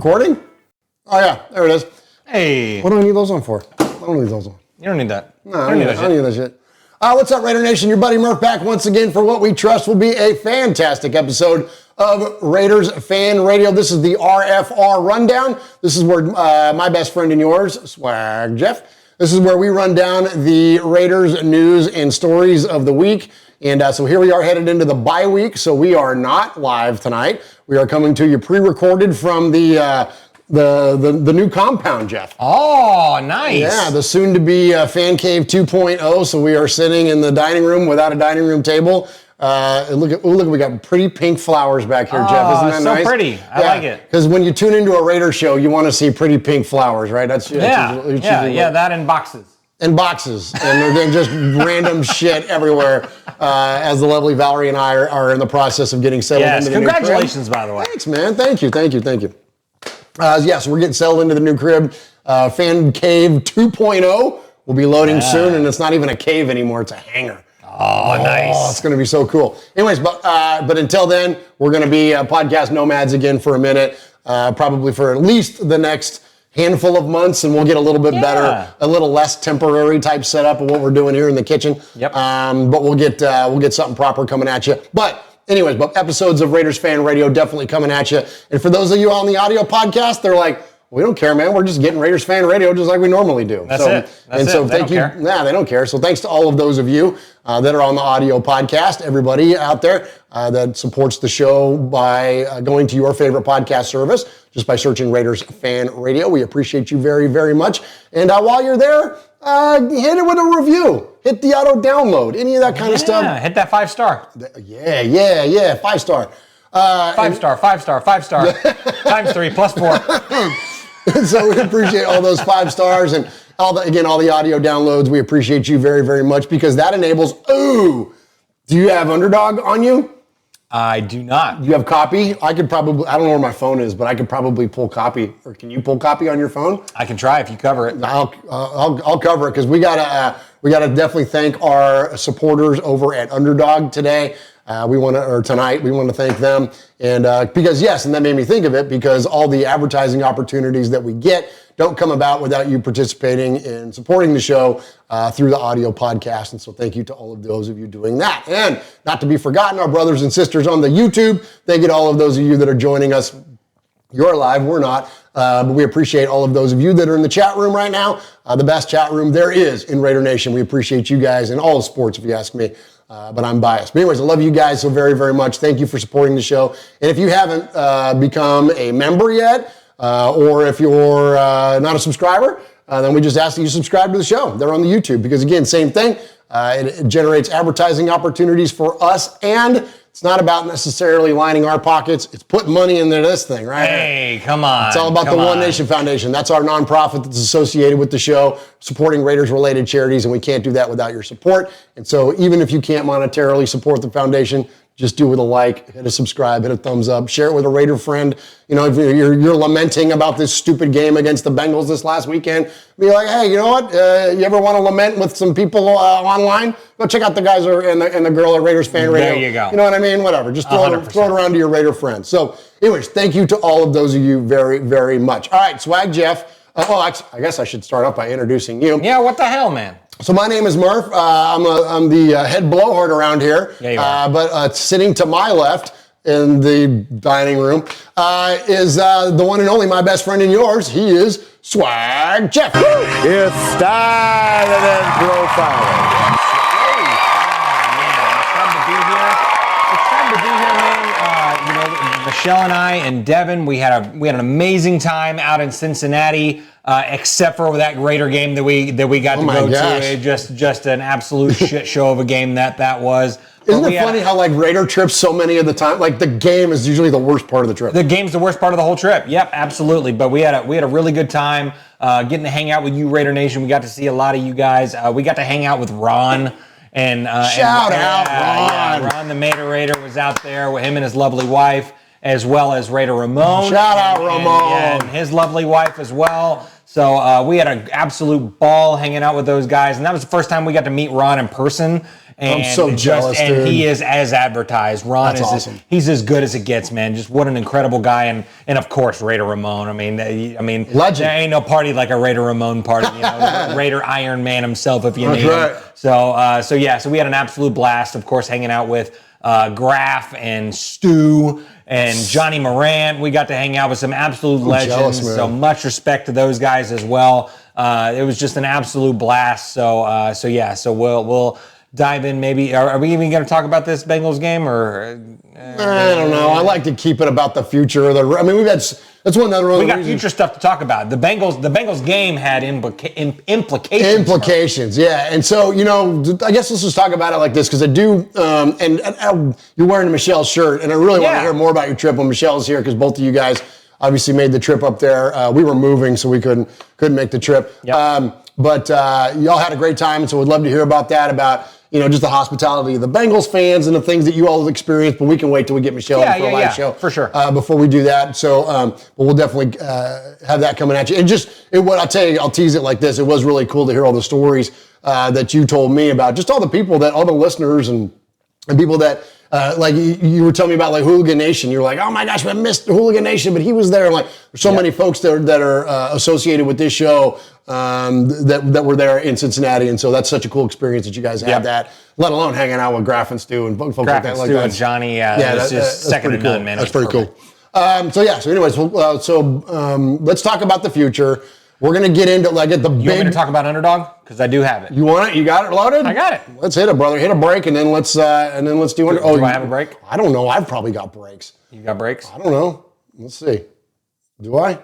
recording? Oh, yeah. There it is. Hey. What do I need those on for? I don't need those on. You don't need that. No, I don't need that shit. What's up, Raider Nation? Your buddy Murf back once again for what we trust will be a fantastic episode of Raiders Fan Radio. This is the RFR Rundown. This is where my best friend and yours, Swag Jeff, this is where we run down the Raiders news and stories of the week. And so here we are headed into the bye week. So we are not live tonight. We are coming to you pre-recorded from the new compound, Jeff. Oh, nice. Yeah, the soon-to-be Fan Cave 2.0. So we are sitting in the dining room without a dining room table. Look, we got pretty pink flowers back here, Jeff. Isn't that nice? So pretty. I like it. Because when you tune into a Raider show, you want to see pretty pink flowers, right? That's that in boxes. And boxes, and they're just random shit everywhere. As the lovely Valerie and I are in the process of getting settled into the new crib. Congratulations, by the way. Thanks, man. Thank you. Yes, we're getting settled into the new crib. Fan Cave 2.0 will be loading soon, and it's not even a cave anymore; it's a hangar. Oh, nice. It's going to be so cool. Anyways, but until then, we're going to be podcast nomads again for a minute, probably for at least the next handful of months, and we'll get a little bit better, a little less temporary type setup of what we're doing here in the kitchen. Yep. But we'll get something proper coming at you. But anyways, episodes of Raiders Fan Radio definitely coming at you. And for those of you on the audio podcast, they're like, we don't care, man. We're just getting Raiders Fan Radio just like we normally do. That's it. Thank you. Yeah, they don't care. So thanks to all of those of you that are on the audio podcast, everybody out there that supports the show by going to your favorite podcast service, just by searching Raiders Fan Radio. We appreciate you very, very much. And while you're there, hit it with a review. Hit the auto download. Any of that kind of stuff. Yeah, hit that 5-star. Yeah. 5-star. 5-star. Times 3 plus 4. So we appreciate all those 5 stars and all the audio downloads. We appreciate you very, very much because that enables. Do you have Underdog on you? I do not. You have copy? I don't know where my phone is, but I could probably pull copy. Or can you pull copy on your phone? I can try if you cover it. I'll cover it because we gotta definitely thank our supporters over at Underdog today. Tonight, we want to thank them. And because and that made me think of it because all the advertising opportunities that we get don't come about without you participating and supporting the show through the audio podcast. And so thank you to all of those of you doing that. And not to be forgotten, our brothers and sisters on the YouTube. Thank you to all of those of you that are joining us. You're live, we're not. But we appreciate all of those of you that are in the chat room right now. The best chat room there is in Raider Nation. We appreciate you guys in all sports, if you ask me. But I'm biased. But anyways, I love you guys so very, very much. Thank you for supporting the show. And if you haven't become a member yet, or if you're not a subscriber, then we just ask that you subscribe to the show. They're on the YouTube because, again, same thing. It generates advertising opportunities for us, and it's not about necessarily lining our pockets. It's putting money into this thing, right? Hey, come on. It's all about the One Nation Foundation. That's our nonprofit that's associated with the show, supporting Raiders-related charities, and we can't do that without your support. And so even if you can't monetarily support the foundation, just do it with a like, hit a subscribe, hit a thumbs up, share it with a Raider friend. You know, if you're lamenting about this stupid game against the Bengals this last weekend, be like, hey, you know what? You ever want to lament with some people online? Go check out the guys and the girl at Raiders Fan Radio. There you go. You know what I mean? Whatever. Just throw it around to your Raider friends. So anyways, thank you to all of those of you very, very much. All right, Swag Jeff. I guess I should start off by introducing you. Yeah, what the hell, man? So my name is Murf. I'm the head blowhard around here. Yeah, you are. But sitting to my left in the dining room is the one and only my best friend and yours. He is Swag Jeff. It's started and profiling. It's fun to be here, man. Michelle and I and Devin, we had an amazing time out in Cincinnati. Except for that Raider game that we got to go to. Just an absolute shit show of a game that was. Isn't it funny how Raider trips so many of the time, the game is usually the worst part of the trip. The game's the worst part of the whole trip. Yep, absolutely. But we had a really good time getting to hang out with you, Raider Nation. We got to see a lot of you guys. We got to hang out with Ron. Shout out, Ron. Yeah, Ron the Mater Raider was out there with him and his lovely wife, as well as Raider Ramon. Shout out, Ramon. And his lovely wife as well. So we had an absolute ball hanging out with those guys. And that was the first time we got to meet Ron in person. And I'm so jealous, and dude. he is as advertised. Ron That's is awesome. he's as good as it gets, man. Just what an incredible guy, and of course Raider Ramon. I mean, legend. There ain't no party like a Raider Ramon party. You know, Raider Iron Man himself, if you need right. him. So we had an absolute blast, of course, hanging out with Graf and Stu and Johnny Morant. We got to hang out with some absolute legends. Jealous, man. So much respect to those guys as well. It was just an absolute blast. So we'll dive in. Maybe are we even going to talk about this Bengals game or? I don't know. I like to keep it about the future. We've had. That's one other. We got future stuff to talk about. The Bengals game had implications. Implications, yeah. And so, I guess let's just talk about it like this because I do. And you're wearing Michelle's shirt, and I really want to hear more about your trip when Michelle's here because both of you guys obviously made the trip up there. We were moving, so we couldn't make the trip. Yep. But y'all had a great time, and so we'd love to hear about that. About just the hospitality of the Bengals fans and the things that you all have experienced. But we can wait till we get Michelle for a live show for sure before we do that. So, but we'll definitely have that coming at you. And what I'll tell you, I'll tease it like this. It was really cool to hear all the stories that you told me about just all the listeners and people that. Like you were telling me about like Hooligan Nation. You're like, oh my gosh, I missed Hooligan Nation, but he was there. Like there's so many folks that are associated with this show that were there in Cincinnati, and so that's such a cool experience that you guys had that. Let alone hanging out with Graf and Stu and folks like that. Stu and Johnny, that's just second to none, man. That's pretty cool. So anyways, let's talk about the future. We're gonna get into like at the big. You want me to talk about Underdog? Because I do have it. You want it? You got it loaded? I got it. Let's hit it, brother. Hit a break, and then let's do it. Do I have a break? I don't know. I've probably got breaks. You got breaks? I don't know. Let's see. Do I?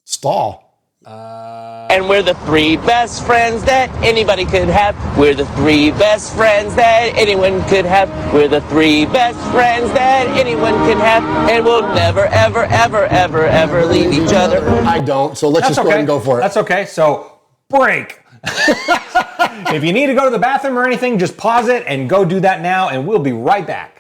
Stall. And we're the three best friends that anybody could have. We're the three best friends that anyone could have. We're the three best friends that anyone can have. And we'll never, ever, ever, ever, ever leave each other. I don't. So let's just go ahead and go for it. That's okay. So break. If you need to go to the bathroom or anything, just pause it and go do that now, and we'll be right back.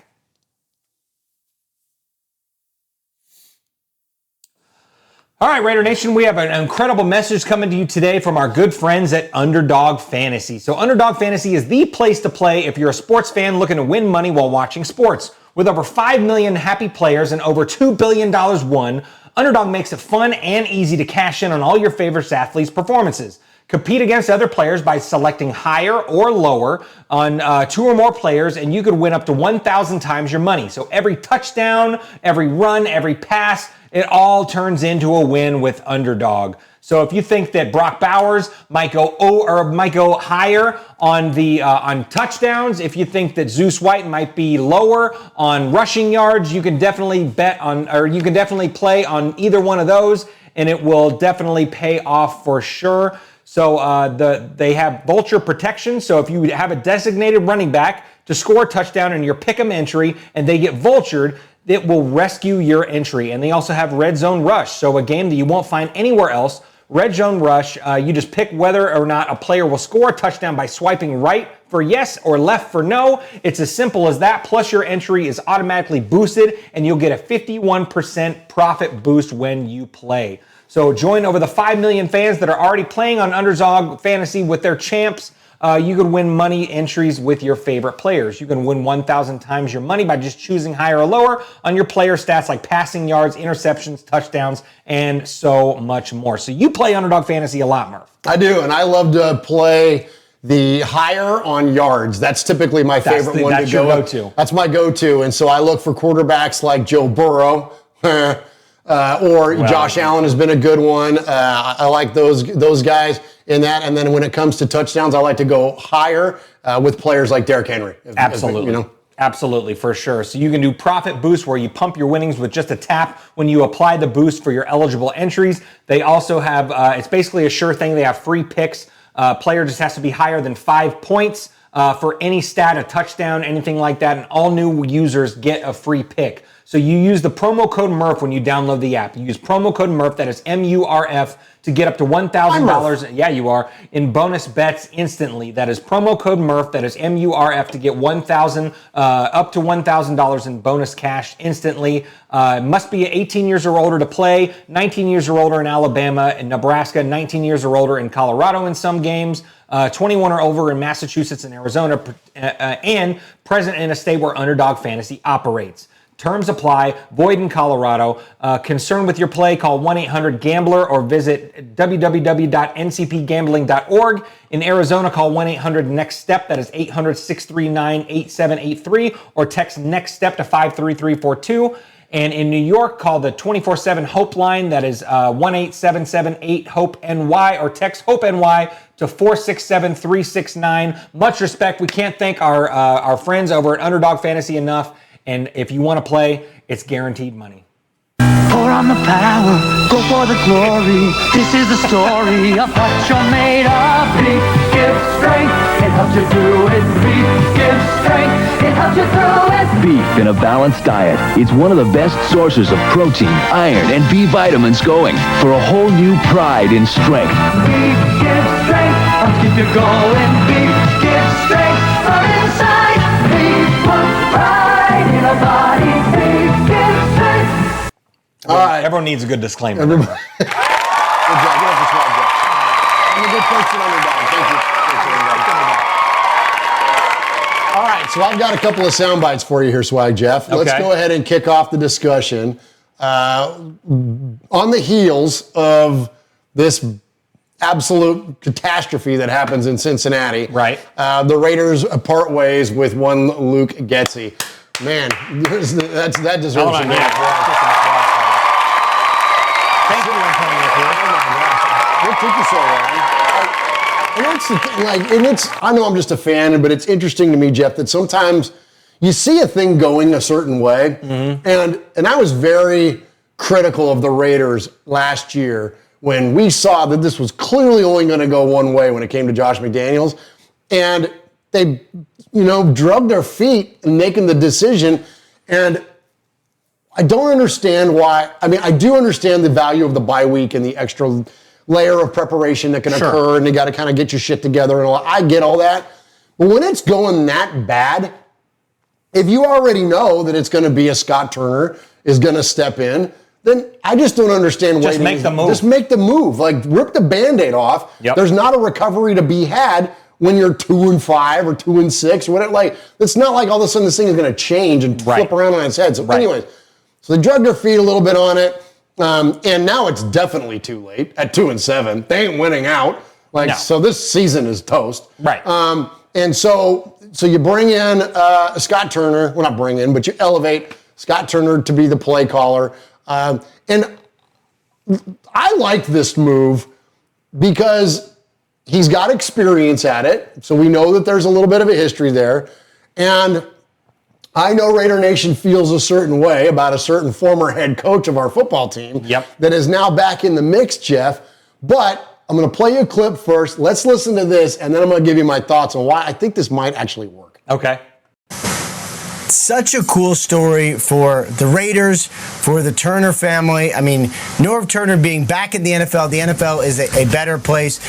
All right, Raider Nation, we have an incredible message coming to you today from our good friends at Underdog Fantasy. So Underdog Fantasy is the place to play if you're a sports fan looking to win money while watching sports. With over 5 million happy players and over $2 billion won, Underdog makes it fun and easy to cash in on all your favorite athletes' performances. Compete against other players by selecting higher or lower on 2 or more players, and you could win up to 1,000 times your money. So every touchdown, every run, every pass, it all turns into a win with Underdog. So if you think that Brock Bowers might go higher on touchdowns, if you think that Zeus White might be lower on rushing yards, you can definitely play on either one of those, and it will definitely pay off for sure. So they have vulture protection. So if you have a designated running back to score a touchdown in your pick'em entry and they get vultured, it will rescue your entry. And they also have Red Zone Rush. So a game that you won't find anywhere else. Red Zone Rush, you just pick whether or not a player will score a touchdown by swiping right for yes or left for no. It's as simple as that. Plus your entry is automatically boosted and you'll get a 51% profit boost when you play. So join over the 5 million fans that are already playing on Underdog Fantasy with their champs. You can win money entries with your favorite players. You can win 1,000 times your money by just choosing higher or lower on your player stats like passing yards, interceptions, touchdowns, and so much more. So you play Underdog Fantasy a lot, Murph. I do, and I love to play the higher on yards. That's typically my favorite one to go. That's your go-to. That's my go-to, and so I look for quarterbacks like Joe Burrow. Josh Allen has been a good one. I like those guys in that. And then when it comes to touchdowns, I like to go higher with players like Derrick Henry. Absolutely. Absolutely, for sure. So you can do profit boost where you pump your winnings with just a tap when you apply the boost for your eligible entries. They also have, it's basically a sure thing. They have free picks. Player just has to be higher than 5 points for any stat, a touchdown, anything like that. And all new users get a free pick. So you use the promo code Murph when you download the app. You use promo code Murph, that is MURF, to get up to $1,000. Yeah, you are, in bonus bets instantly. That is promo code Murf. That is MURF to get up to $1,000 in bonus cash instantly. Must be 18 years or older to play. 19 years or older in Alabama and Nebraska. 19 years or older in Colorado in some games. 21 or over in Massachusetts and Arizona, and present in a state where Underdog Fantasy operates. Terms apply. Void in Colorado. Concerned with your play, call 1-800-GAMBLER or visit www.ncpgambling.org. In Arizona, call 1-800-NEXT-STEP. That is 800-639-8783, or text NEXT STEP to 53342. And in New York, call the 24/7 Hope line. That is 1-877-8-HOPE-NY, or text HOPE-NY to 467-369. Much respect. We can't thank our friends over at Underdog Fantasy enough. And if you want to play, it's guaranteed money. Pour on the power, go for the glory. This is the story of what you're made of. Beef gives strength, it helps you through it. Beef gives strength, it helps you through it. Beef in a balanced diet. It's one of the best sources of protein, iron, and B vitamins going for a whole new pride in strength. Beef gives strength, helps keep you going. Beef gives strength from inside. Beef puts pride in a body. Beef gives strength. All right. Everyone needs a good disclaimer. Good job. Give up the Swag Jeff. I'm a good person, Underdog. Thank you. All right, so I've got a couple of sound bites for you here, Swag Jeff. Let's go ahead and kick off the discussion. On the heels of this absolute catastrophe that happens in Cincinnati, right? The Raiders part ways with one Luke Getsy. Man, that deserves some Thank you, Antonio. What took you so long? And that's the thing, I know I'm just a fan, but it's interesting to me, Jeff, that sometimes you see a thing going a certain way, and I was very critical of the Raiders last year when we saw that this was clearly only going to go one way when it came to Josh McDaniels, and they, drugged their feet in making the decision, and I don't understand why. I mean, I do understand the value of the bye week and the extra layer of preparation that can occur, and you got to kind of get your shit together and all. I get all that. But when it's going that bad, if you already know that it's going to be a Scott Turner is going to step in, then I just don't understand why. Just make the move. Just make the move. Like, rip the Band-Aid off. Yep. There's not a recovery to be had when you're 2-5 or 2-6 or whatever. Like, it's not like all of a sudden this thing is going to change and flip around on its head. So anyways, so they drug their feet a little bit on it. And now it's definitely too late at 2-7. They ain't winning out. So this season is toast. Right. And so you bring in Scott Turner. Well, not bring in, but you elevate Scott Turner to be the play caller. And I like this move because he's got experience at it. So we know that there's a little bit of a history there. And I know Raider Nation feels a certain way about a certain former head coach of our football team that is now back in the mix, Jeff. But I'm going to play you a clip first. Let's listen to this, and then I'm going to give you my thoughts on why I think this might actually work. Okay. Such a cool story for the Raiders, for the Turner family. I mean, Norv Turner being back in the NFL is a better place.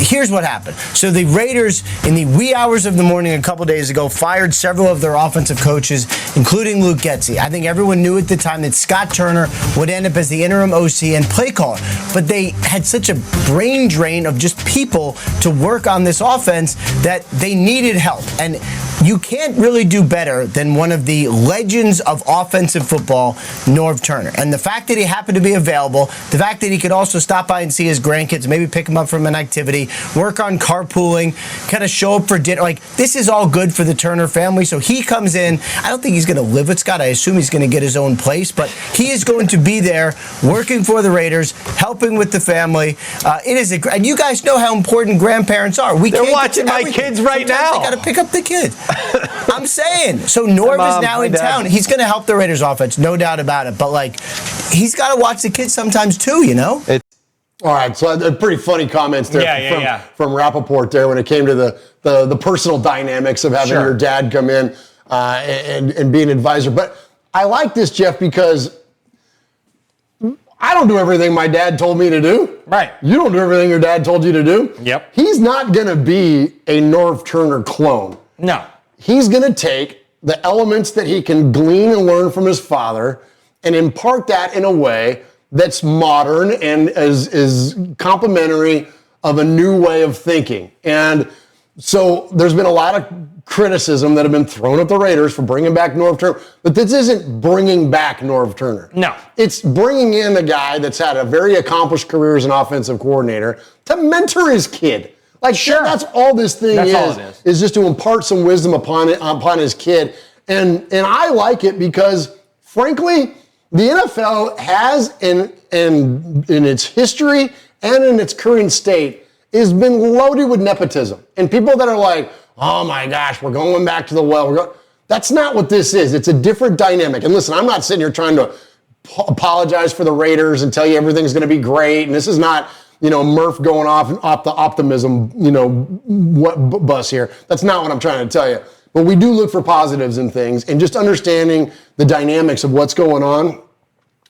Here's what happened. So the Raiders, in the wee hours of the morning a couple days ago, fired several of their offensive coaches, including Luke Getsy. I think everyone knew at the time that Scott Turner would end up as the interim OC and play caller. But they had such a brain drain of just people to work on this offense that they needed help. And you can't really do better than one of the legends of offensive football, Norv Turner. And the fact that he happened to be available, the fact that he could also stop by and see his grandkids, maybe pick them up from an activity, work on carpooling, kind of show up for dinner. Like, this is all good for the Turner family. So he comes in. I don't think he's going to live with Scott. I assume he's going to get his own place. But he is going to be there working for the Raiders, helping with the family. And you guys know how important grandparents are. They're watching my kids right now. They got to pick up the kids. I'm saying. So Norv is now in town. He's going to help the Raiders offense, no doubt about it. But, he's got to watch the kids sometimes too, All right, so pretty funny comments there from Rappaport there when it came to the personal dynamics of having your dad come in and be an advisor. But I like this, Jeff, because I don't do everything my dad told me to do. Right. You don't do everything your dad told you to do. Yep. He's not going to be a Norv Turner clone. No. He's going to take the elements that he can glean and learn from his father and impart that in a way that's modern and is complementary of a new way of thinking. And so there's been a lot of criticism that have been thrown at the Raiders for bringing back Norv Turner, but this isn't bringing back Norv Turner. No. It's bringing in a guy that's had a very accomplished career as an offensive coordinator to mentor his kid. Like, sure. That's all this thing That's all it is just to impart some wisdom upon his kid. And I like it because, frankly, the NFL has, in its history and in its current state, has been loaded with nepotism. And people that are like, oh my gosh, we're going back to the well. That's not what this is. It's a different dynamic. And listen, I'm not sitting here trying to apologize for the Raiders and tell you everything's going to be great. And this is not, Murf going off the optimism, bus here. That's not what I'm trying to tell you. But we do look for positives in things and just understanding the dynamics of what's going on.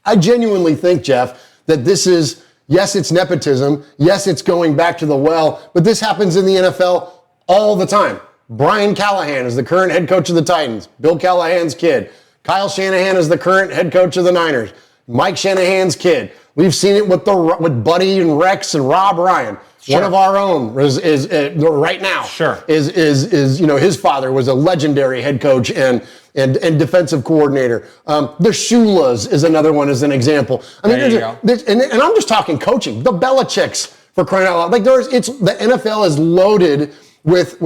I genuinely think, Jeff, that this is, yes, it's nepotism. Yes, it's going back to the well, but this happens in the NFL all the time. Brian Callahan is the current head coach of the Titans. Bill Callahan's kid. Kyle Shanahan is the current head coach of the Niners. Mike Shanahan's kid. We've seen it with Buddy and Rex and Rob Ryan. Sure. One of our own is right now. Sure. Is his father was a legendary head coach and defensive coordinator. The Shulas is another one as an example. I mean, and I'm just talking coaching. The Belichicks, for crying out loud. Like the NFL is loaded with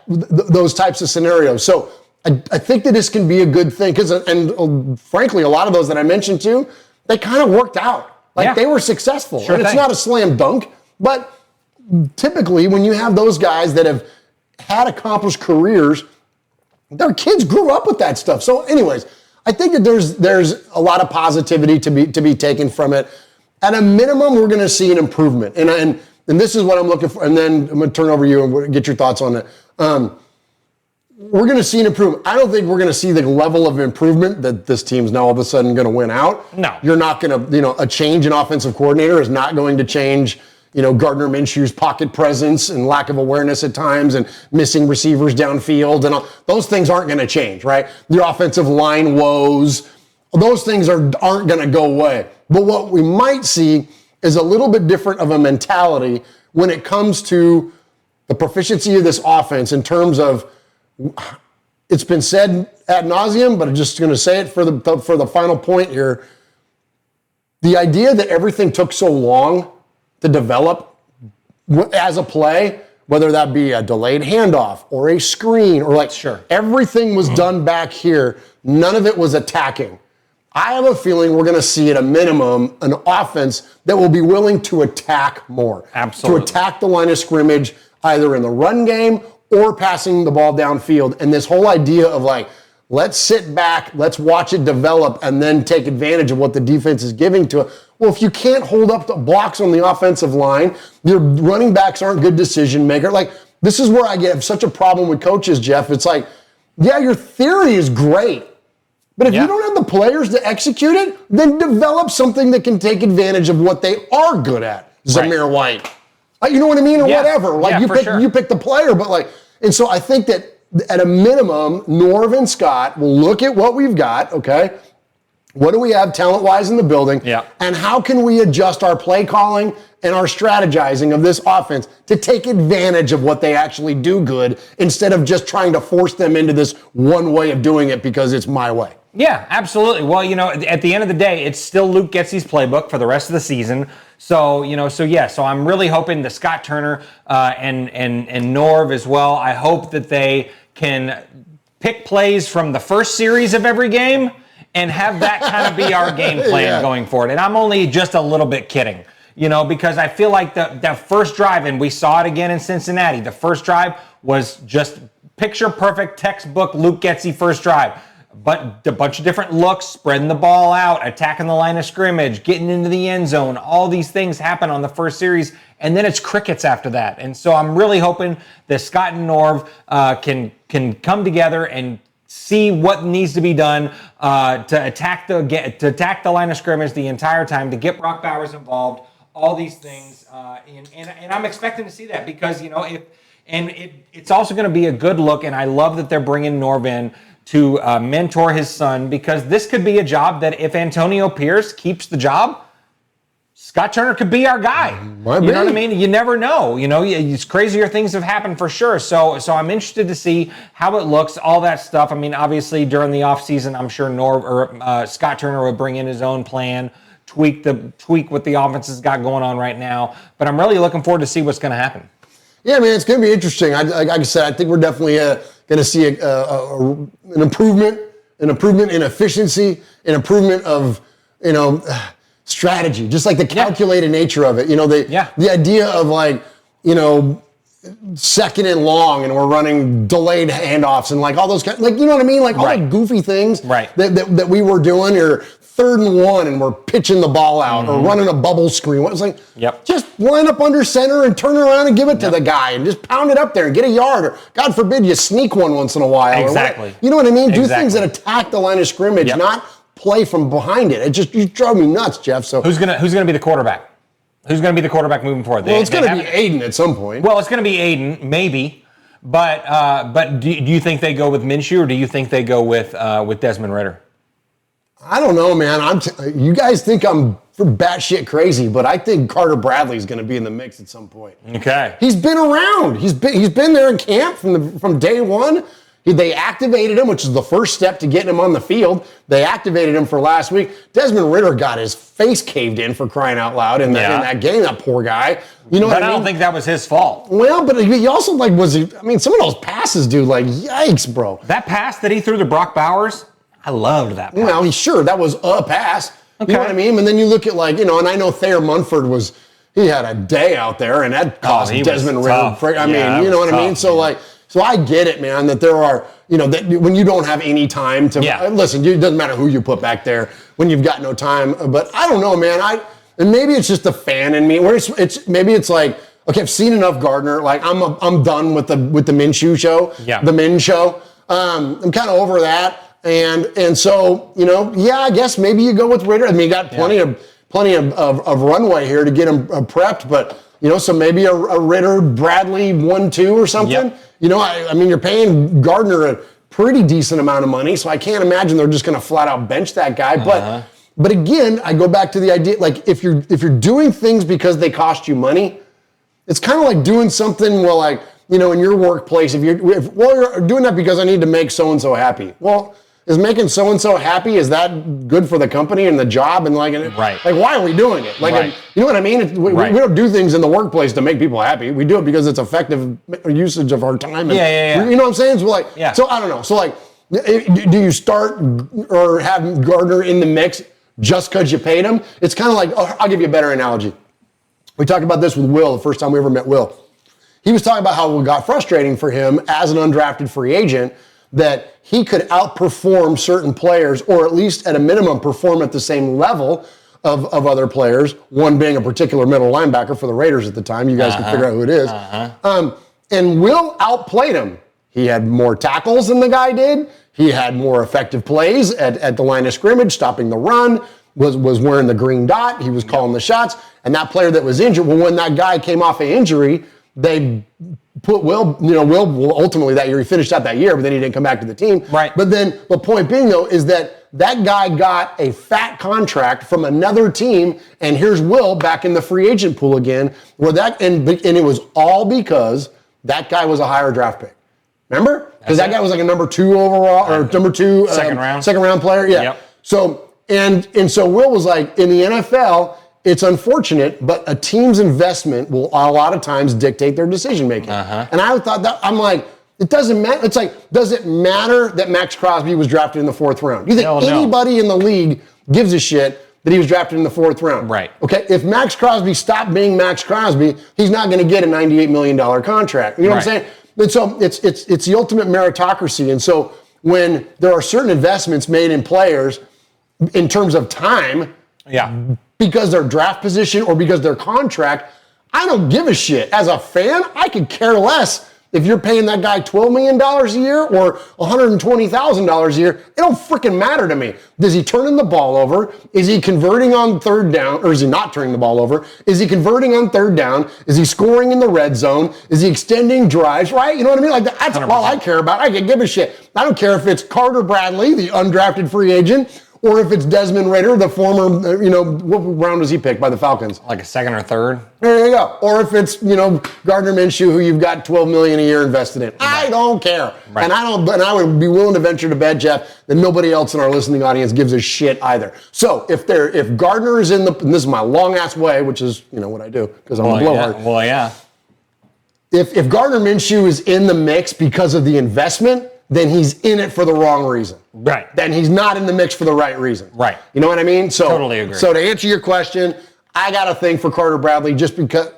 those types of scenarios. So I think that this can be a good thing and frankly, a lot of those that I mentioned too, they kind of worked out. Like they were successful. Sure and it's not a slam dunk, but typically when you have those guys that have had accomplished careers, their kids grew up with that stuff. So anyways, I think that there's a lot of positivity to be taken from it. At a minimum, we're going to see an improvement. And this is what I'm looking for. And then I'm going to turn over to you and get your thoughts on it. We're going to see an improvement. I don't think we're going to see the level of improvement that this team's now all of a sudden going to win out. No. You're not going to, a change in offensive coordinator is not going to change, Gardner Minshew's pocket presence and lack of awareness at times and missing receivers downfield. And those things aren't going to change, right? The offensive line woes, those things aren't going to go away. But what we might see is a little bit different of a mentality when it comes to the proficiency of this offense in terms of, it's been said ad nauseum, but I'm just going to say it for the final point here. The idea that everything took so long to develop as a play, whether that be a delayed handoff or a screen or everything was done back here. None of it was attacking. I have a feeling we're going to see at a minimum an offense that will be willing to attack more. Absolutely. To attack the line of scrimmage, either in the run game or passing the ball downfield. And this whole idea of let's sit back, let's watch it develop, and then take advantage of what the defense is giving to it. Well, if you can't hold up the blocks on the offensive line, your running backs aren't good decision maker. This is where I get such a problem with coaches, Jeff. It's your theory is great, but if you don't have the players to execute it, then develop something that can take advantage of what they are good at. Zamir White. You know what I mean? Or whatever. You pick the player, but and so I think that at a minimum, Norv and Scott will look at what we've got, okay? What do we have talent-wise in the building? Yeah. And how can we adjust our play calling and our strategizing of this offense to take advantage of what they actually do good instead of just trying to force them into this one way of doing it because it's my way? Yeah, absolutely. Well, at the end of the day, it's still Luke Getsy's playbook for the rest of the season. So, so I'm really hoping that Scott Turner and Norv as well, I hope that they can pick plays from the first series of every game and have that kind of be our game plan going forward. And I'm only just a little bit kidding, because I feel like the first drive, and we saw it again in Cincinnati, the first drive was just picture perfect textbook Luke Getsy first drive. But a bunch of different looks, spreading the ball out, attacking the line of scrimmage, getting into the end zone. All these things happen on the first series, and then it's crickets after that. And so I'm really hoping that Scott and Norv can come together and see what needs to be done to attack the line of scrimmage the entire time, to get Brock Bowers involved, all these things, and I'm expecting to see that because it's also going to be a good look, and I love that they're bringing Norv in to mentor his son, because this could be a job that if Antonio Pierce keeps the job, Scott Turner could be our guy. You know what I mean? You never know. It's crazier things have happened for sure. So I'm interested to see how it looks, all that stuff. I mean, obviously during the offseason, I'm sure Scott Turner would bring in his own plan, tweak what the offense has got going on right now. But I'm really looking forward to see what's going to happen. Yeah, man, it's going to be interesting. Like I said, I think we're definitely going to see an improvement in efficiency, an improvement of strategy, just like the calculated nature of it. The idea of second and long, and we're running delayed handoffs and all those kind, you know what I mean? All the goofy things that we were doing, or 3rd and 1 and we're pitching the ball out, or running a bubble screen. It's just line up under center and turn around and give it to the guy and just pound it up there and get a yard, or God forbid you sneak one once in a while. Exactly. You know what I mean? Do things that attack the line of scrimmage, not play from behind it. You drove me nuts, Jeff. So who's gonna be the quarterback? Who's gonna be the quarterback moving forward? It's gonna be Aiden at some point. Well, it's gonna be Aiden, maybe. But do you think they go with Minshew, or do you think they go with Desmond Ridder? I don't know, man. You guys think I'm batshit crazy, but I think Carter Bradley's going to be in the mix at some point. Okay. He's been around. He's been there in camp from day one. They activated him, which is the first step to getting him on the field. They activated him for last week. Desmond Ridder got his face caved in, for crying out loud, in that game. That poor guy. You know what I mean? I don't think that was his fault. Well, but he also some of those passes, dude. Yikes, bro. That pass that he threw to Brock Bowers, I loved that pass. Well, sure, that was a pass. Okay. You know what I mean? And then you look at and I know Thayer Munford he had a day out there, and that cost Desmond Ridder. I mean, you know what I mean? So so I get it, man, that there are, that when you don't have any time to listen, it doesn't matter who you put back there when you've got no time. But I don't know, man. And maybe it's just a fan in me, where maybe it's okay, I've seen enough Gardner. I'm done with the Minshew show, the Min show. I'm kind of over that. And so, I guess maybe you go with Ridder. I mean, you got plenty of runway here to get him prepped, but, so maybe a Ridder, Bradley 1-2 or something. I mean, you're paying Gardner a pretty decent amount of money, so I can't imagine they're just going to flat out bench that guy. But again, I go back to the idea, if you're doing things because they cost you money, it's kind of like doing something, in your workplace, you're doing that because I need to make so-and-so happy. Well, is making so-and-so happy, is that good for the company and the job? And why are we doing it? You know what I mean? We don't do things in the workplace to make people happy. We do it because it's effective usage of our time. And, you know what I'm saying? So I don't know. So do you start or have Gardner in the mix just because you paid him? It's kind of I'll give you a better analogy. We talked about this with Will the first time we ever met Will. He was talking about how it got frustrating for him as an undrafted free agent that he could outperform certain players, or at least at a minimum perform at the same level of other players, one being a particular middle linebacker for the Raiders at the time. You guys can figure out who it is. And Will outplayed him. He had more tackles than the guy did. He had more effective plays at the line of scrimmage, stopping the run, was wearing the green dot. He was calling the shots. And that player that was injured, when that guy came off an injury, they put Will ultimately that year, he finished out that year, but then he didn't come back to the team. Right. But then the point being, though, is that guy got a fat contract from another team, and here's Will back in the free agent pool again, and it was all because that guy was a higher draft pick. Remember? Because that guy was a number 2 overall, or number 2 second round player. Yeah. Yep. So so Will was in the NFL, it's unfortunate, but a team's investment will a lot of times dictate their decision making. And I thought that, it doesn't matter. It's does it matter that Max Crosby was drafted in the 4th round? You think anybody in the league gives a shit that he was drafted in the 4th round? Right. Okay, if Max Crosby stopped being Max Crosby, he's not going to get a $98 million contract. You know what I'm saying? And so it's the ultimate meritocracy. And so when there are certain investments made in players in terms of time, because their draft position or because their contract, I don't give a shit. As a fan, I could care less If you're paying that guy $12 million a year or $120,000 a year, it don't freaking matter to me. Is he turning the ball over? Is he converting on third down? Or is he not turning the ball over? Is he converting on third down? Is he scoring in the red zone? Is he extending drives, right? You know what I mean? Like that's 100%. All I care about. I can give a shit. I don't care if it's Carter Bradley, the undrafted free agent, or if it's Desmond Ridder, the former, what round was he picked by the Falcons? Like a second or third. There you go. Or if it's, Gardner Minshew, who you've got $12 million a year invested in. Right. I don't care. Right. And I would be willing to venture to bet, Jeff, that nobody else in our listening audience gives a shit either. So if Gardner is and this is my long ass way, which is, what I do, because I'm a blowhard. Yeah. Well, yeah. If Gardner Minshew is in the mix because of the investment, then he's in it for the wrong reason. Right. Then he's not in the mix for the right reason. Right. You know what I mean? So, totally agree. So to answer your question, I got a thing for Carter Bradley just because.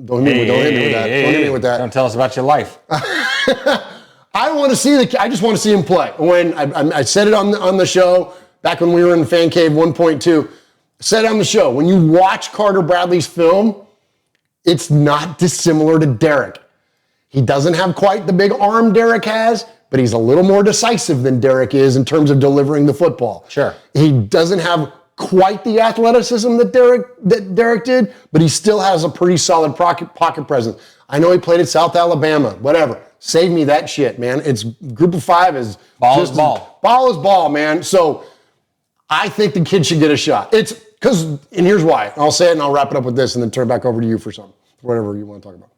Don't hit me with that. Don't tell us about your life. I want to see I just want to see him play. When I said it on the show back when we were in Fan Cave 1.2, said on the show, when you watch Carter Bradley's film, it's not dissimilar to Derek. He doesn't have quite the big arm Derek has, but he's a little more decisive than Derek is in terms of delivering the football. Sure. He doesn't have quite the athleticism that Derek did, but he still has a pretty solid pocket presence. I know he played at South Alabama, whatever. Save me that shit, man. It's group of five is ball is ball. Ball is ball, man. So I think the kid should get a shot. It's because, and here's why. I'll say it and I'll wrap it up with this and then turn it back over to you for something, whatever you want to talk about.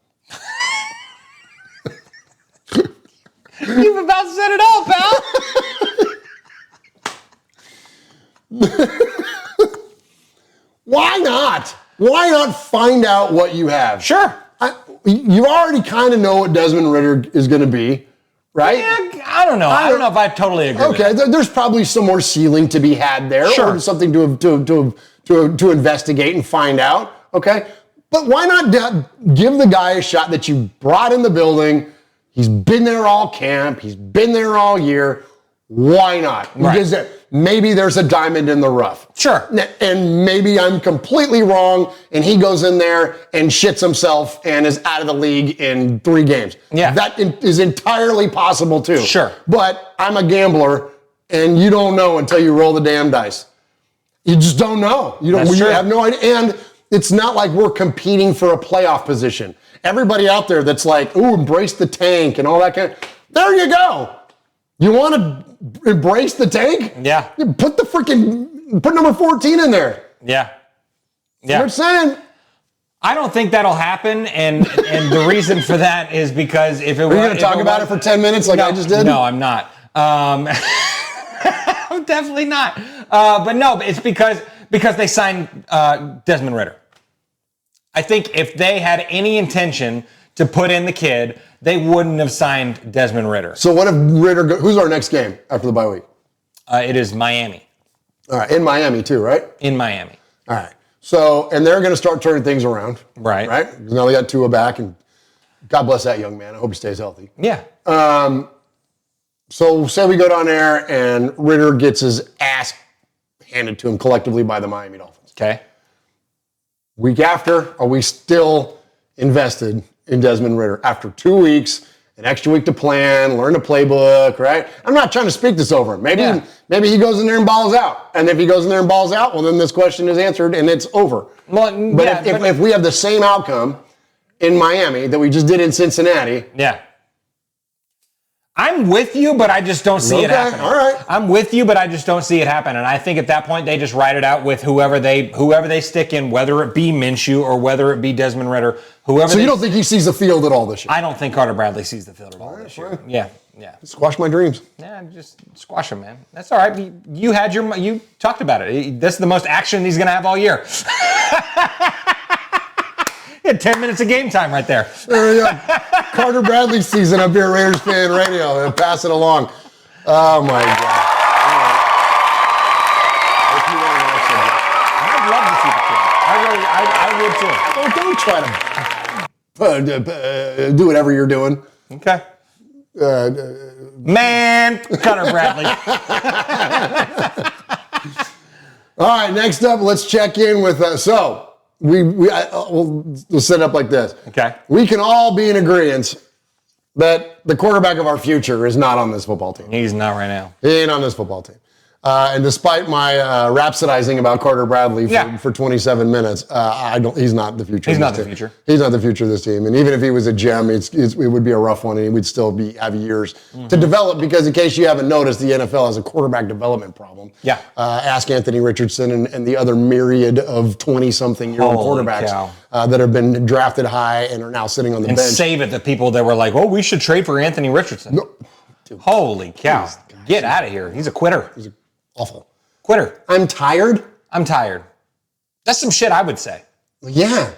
You've about said it all, pal. Why not? Why not find out what you have? Sure. You already kind of know what Desmond Ridder is going to be, right? Yeah, I don't know. I don't know if I totally agree. Okay, with that. There's probably some more ceiling to be had there, sure. Or something to investigate and find out. Okay, but why not give the guy a shot that you brought in the building? He's been there all camp. He's been there all year. Why not? Right. Because maybe there's a diamond in the rough. Sure. And maybe I'm completely wrong, and he goes in there and shits himself and is out of the league in 3 games. Yeah. That is entirely possible, too. Sure. But I'm a gambler, and you don't know until you roll the damn dice. You just don't know. You have no idea. And it's not like we're competing for a playoff position. Everybody out there that's like, ooh, embrace the tank and all that kind of, there you go. You want to embrace the tank? Yeah. Put number 14 in there. Yeah. You know what I'm saying? I don't think that'll happen, and the reason for that is because if it was... Are you going to talk about it for 10 minutes like I just did? No, I'm not. I'm definitely not. But no, it's because they signed Desmond Ridder. I think if they had any intention to put in the kid, they wouldn't have signed Desmond Ridder. So what if Ridder who's our next game after the bye week? It is Miami. All right, in Miami too, right? In Miami. All right. So, and they're going to start turning things around. Right. Right? Because now they got Tua back, and God bless that young man. I hope he stays healthy. Yeah. So say we go down there and Ridder gets his ass handed to him collectively by the Miami Dolphins. Okay. Week after, are we still invested in Desmond Ridder? After 2 weeks, an extra week to plan, learn the playbook, right? I'm not trying to speak this over him. Maybe he goes in there and balls out. And if he goes in there and balls out, well, then this question is answered and it's over. Well, but if we have the same outcome in Miami that we just did in Cincinnati. Yeah. I'm with you, but I just don't see it happen. All right. I'm with you, but I just don't see it happen. And I think at that point they just ride it out with whoever they stick in, whether it be Minshew or whether it be Desmond Ridder, whoever. So you don't think he sees the field at all this year? I don't think Carter Bradley sees the field at all this year. Yeah. Squash my dreams. Yeah, just squash him, man. That's all right. You talked about it. This is the most action he's gonna have all year. He had 10 minutes of game time right there. There we go. Carter Bradley season up here at Raiders Fan Radio. And pass it along. Oh, my God. I'd love to see the kid. I would too. Don't try to do whatever you're doing. Okay. Man, Carter Bradley. All right, next up, let's check in with we'll set it up like this. Okay. We can all be in agreement But the quarterback of our future is not on this football team. He's not right now. He ain't on this football team. And despite my rhapsodizing about Carter Bradley for 27 minutes, he's not the future. He's not the future. He's not the future of this team. And even if he was a gem, it would be a rough one, and he would still have years to develop. Because in case you haven't noticed, the NFL has a quarterback development problem. Yeah. Ask Anthony Richardson and the other myriad of 20-something-year-old quarterbacks that have been drafted high and are now sitting on the bench. And save it the people that were like, "Oh, we should trade for Anthony Richardson." No. Dude, holy cow! Get out of here. He's a quitter. He's awful. Quitter. I'm tired. That's some shit I would say. Yeah.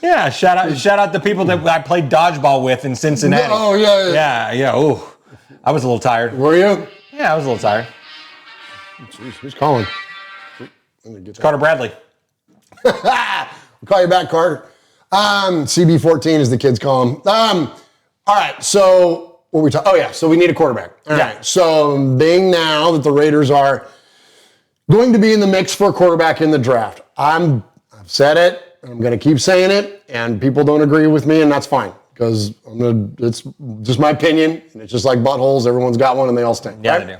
Yeah, shout out the people that I played dodgeball with in Cincinnati. Oh, yeah. Yeah. Oh, I was a little tired. Were you? Yeah, I was a little tired. Jeez, who's calling? It's Carter Bradley. We'll call you back, Carter. CB14 is the kids call him. All right, so what we talking? Oh yeah, so we need a quarterback. All right, so being now that the Raiders are going to be in the mix for a quarterback in the draft, I've said it. I'm going to keep saying it, and people don't agree with me, and that's fine because it's just my opinion, and it's just like buttholes. Everyone's got one, and they all stink. Yeah, right? they do.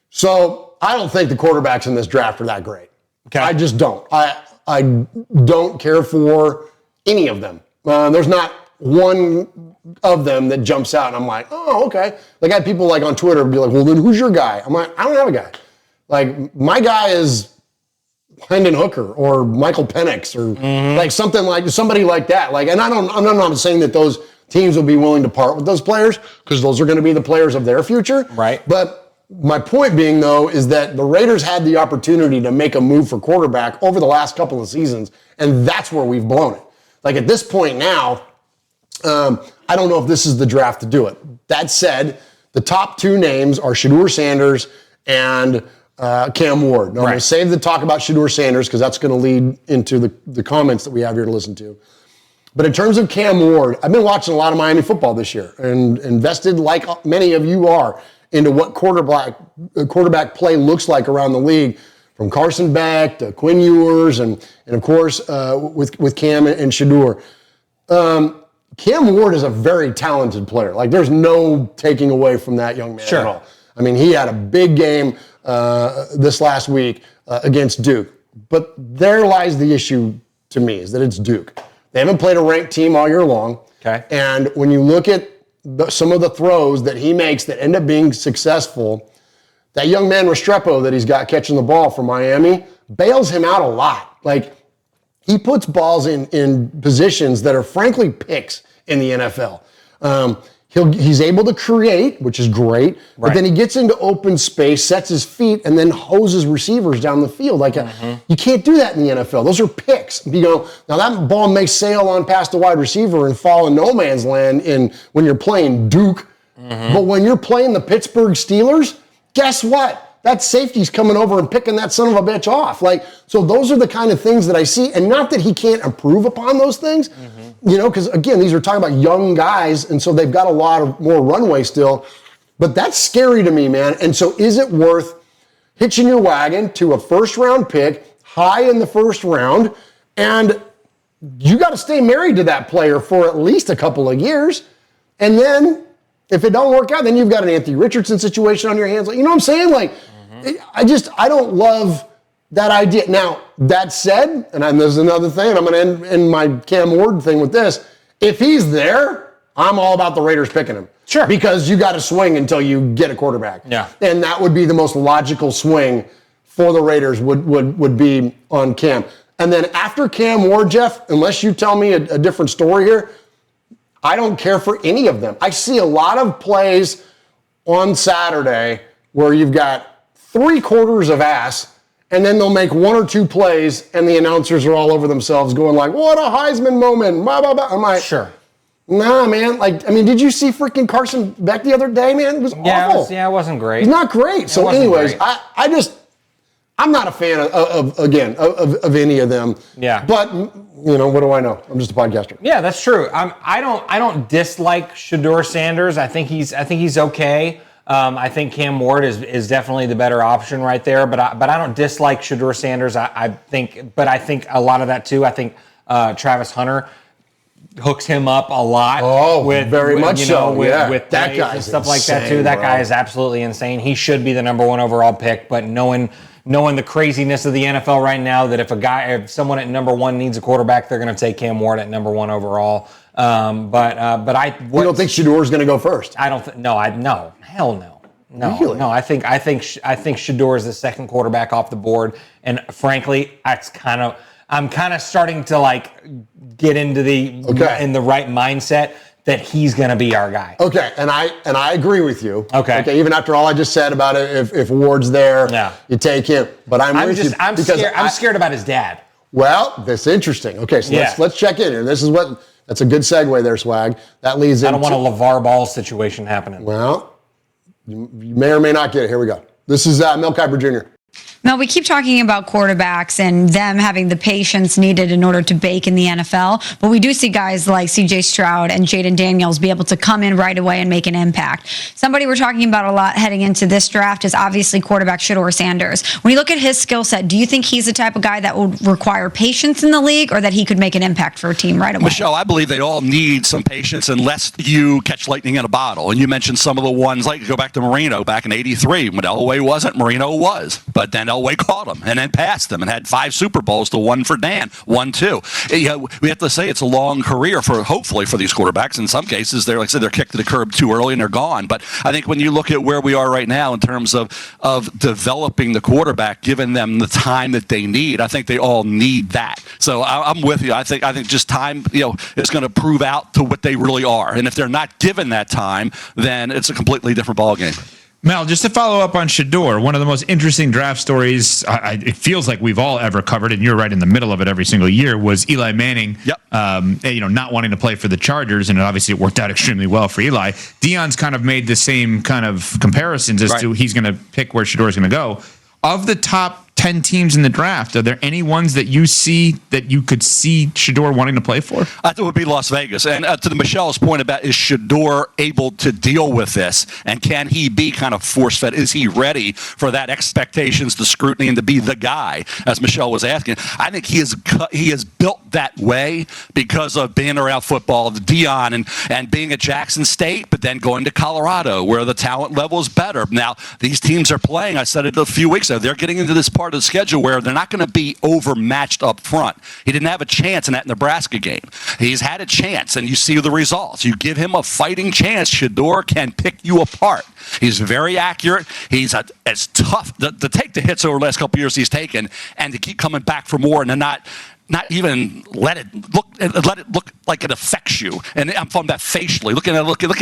So I don't think the quarterbacks in this draft are that great. Okay. I just don't. I don't care for any of them. There's not one of them that jumps out and I'm like, oh, okay. Like I had people like on Twitter be like, well, then who's your guy? I'm like, I don't have a guy. Like my guy is Hendon Hooker or Michael Penix or like somebody like that. Like, and I'm not saying that those teams will be willing to part with those players because those are going to be the players of their future. Right. But my point being though is that the Raiders had the opportunity to make a move for quarterback over the last couple of seasons, and that's where we've blown it. Like at this point now, I don't know if this is the draft to do it. That said, the top two names are Shaduer Sanders and Cam Ward. Now, I'm going to save the talk about Shaduer Sanders because that's going to lead into the comments that we have here to listen to. But in terms of Cam Ward, I've been watching a lot of Miami football this year and invested, like many of you are, into what quarterback play looks like around the league, from Carson Beck to Quinn Ewers and of course with Cam and Shaduer. Cam Ward is a very talented player. Like there's no taking away from that young man at all. I mean, he had a big game this last week against Duke. But there lies the issue to me, is that it's Duke. They haven't played a ranked team all year long. Okay. And when you look at some of the throws that he makes that end up being successful, that young man Restrepo that he's got catching the ball for Miami bails him out a lot. Like, he puts balls in positions that are frankly picks in the NFL. He's able to create, which is great, but then he gets into open space, sets his feet, and then hoses receivers down the field. Like you can't do that in the NFL. Those are picks. You know, now that ball may sail on past the wide receiver and fall in no man's land when you're playing Duke. But when you're playing the Pittsburgh Steelers, guess what? That safety's coming over and picking that son of a bitch off. Like, so those are the kind of things that I see, and not that he can't improve upon those things, you know, because again, these are talking about young guys, and so they've got a lot of more runway still, but that's scary to me, man. And so is it worth hitching your wagon to a first round pick, high in the first round, and you got to stay married to that player for at least a couple of years, and then if it don't work out, then you've got an Anthony Richardson situation on your hands. Like, you know what I'm saying? Like, I don't love that idea. Now, that said, and there's another thing, and I'm going to end my Cam Ward thing with this. If he's there, I'm all about the Raiders picking him. Sure. Because you got to swing until you get a quarterback. Yeah. And that would be the most logical swing for the Raiders would be on Cam. And then after Cam Ward, Jeff, unless you tell me a different story here, I don't care for any of them. I see a lot of plays on Saturday where you've got 3/4 of ass, and then they'll make one or two plays, and the announcers are all over themselves going like, what a Heisman moment, blah, blah, blah. I'm like, sure. Nah, man. Like, I mean, did you see freaking Carson Beck the other day, man? It was awful. It wasn't great. It's not great. So anyways, I'm not a fan of any of them. Yeah. But, you know, what do I know? I'm just a podcaster. Yeah, that's true. I don't dislike Shaduer Sanders. I think he's okay. I think Cam Ward is definitely the better option right there. But I don't dislike Shaduer Sanders. I think a lot of that too. I think Travis Hunter hooks him up a lot. Oh, with very with, much you know, so. with, Yeah, with that plays guy's and stuff like that insane, too. That bro. guy is absolutely insane. He should be the number 1 overall pick, but knowing the craziness of the NFL right now, that if someone at number 1 needs a quarterback, they're going to take Cam Ward at number 1 overall. But You don't think Shaduer's going to go first? I don't think. No, hell no. No, Really? no. I think Shaduer is the second quarterback off the board, and frankly, I'm kind of starting to like get into in the right mindset that he's going to be our guy. Okay, and I agree with you. Okay. Even after all I just said about it, if Ward's there, you take him. But I'm scared about his dad. Well, that's interesting. Okay, so Yeah. let's check in here. That's a good segue there, Swag. That leads into... I don't want a LeVar Ball situation happening. Well, you may or may not get it. Here we go. This is Mel Kiper Jr. Mel, we keep talking about quarterbacks and them having the patience needed in order to bake in the NFL, but we do see guys like C.J. Stroud and Jaden Daniels be able to come in right away and make an impact. Somebody we're talking about a lot heading into this draft is obviously quarterback Shaduer Sanders. When you look at his skill set, do you think he's the type of guy that would require patience in the league, or that he could make an impact for a team right away? Michelle, I believe they all need some patience unless you catch lightning in a bottle. And you mentioned some of the ones, like go back to Marino back in '83 when Elway wasn't, Marino was. But then Elway caught him and then passed them and had 5 Super Bowls to 1 for Dan, 1-2. We have to say it's a long career hopefully for these quarterbacks. In some cases, they're kicked to the curb too early and they're gone. But I think when you look at where we are right now in terms of developing the quarterback, giving them the time that they need, I think they all need that. So I'm with you. I think just time, is going to prove out to what they really are. And if they're not given that time, then it's a completely different ballgame. Mel, just to follow up on Shaduer, one of the most interesting draft stories it feels like we've all ever covered, and you're right in the middle of it every single year, was Eli Manning. Not wanting to play for the Chargers, and obviously it worked out extremely well for Eli. Deion's kind of made the same kind of comparisons as to he's going to pick where Shaduer is going to go. Of the top 10 teams in the draft, are there any ones that you see that you could see Shaduer wanting to play for? I think it would be Las Vegas. And to Michelle's point about, is Shaduer able to deal with this? And can he be kind of force-fed? Is he ready for that expectations, the scrutiny, and to be the guy, as Michelle was asking? I think he is built that way because of being around football, Deion, and being at Jackson State, but then going to Colorado, where the talent level is better. Now, these teams are playing, I said it a few weeks ago, they're getting into this part of the schedule where they're not going to be overmatched up front. He didn't have a chance in that Nebraska game. He's had a chance, and you see the results. You give him a fighting chance, Shaduer can pick you apart. He's very accurate. He's as tough to take the hits over the last couple of years he's taken, and to keep coming back for more, and to not even let it look like it affects you. And I'm from that facially, looking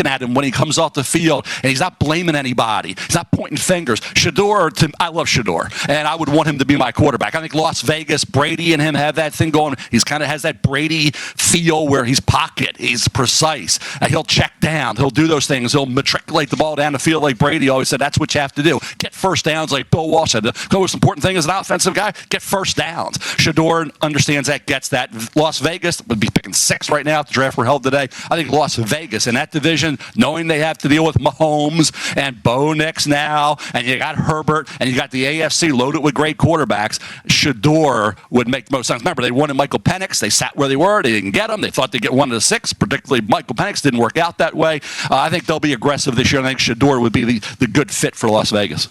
at him when he comes off the field, and he's not blaming anybody. He's not pointing fingers. Shaduer, I love Shaduer, and I would want him to be my quarterback. I think Las Vegas, Brady and him have that thing going. He's kind of has that Brady feel where he's pocket, he's precise. He'll check down. He'll do those things. He'll matriculate the ball down the field like Brady always said. That's what you have to do. Get first downs like Bill Walsh said. The most important thing as an offensive guy, get first downs. Shaduer understands that, gets that. Las Vegas would be picking 6 right now if the draft were held today. I think Las Vegas in that division, knowing they have to deal with Mahomes and Bo Nix now, and you got Herbert, and you got the AFC loaded with great quarterbacks, Shaduer would make most sense. Remember, they wanted Michael Penix. They sat where they were. They didn't get him. They thought they'd get 1 of the 6. Particularly Michael Penix didn't work out that way. I think they'll be aggressive this year. I think Shaduer would be the good fit for Las Vegas.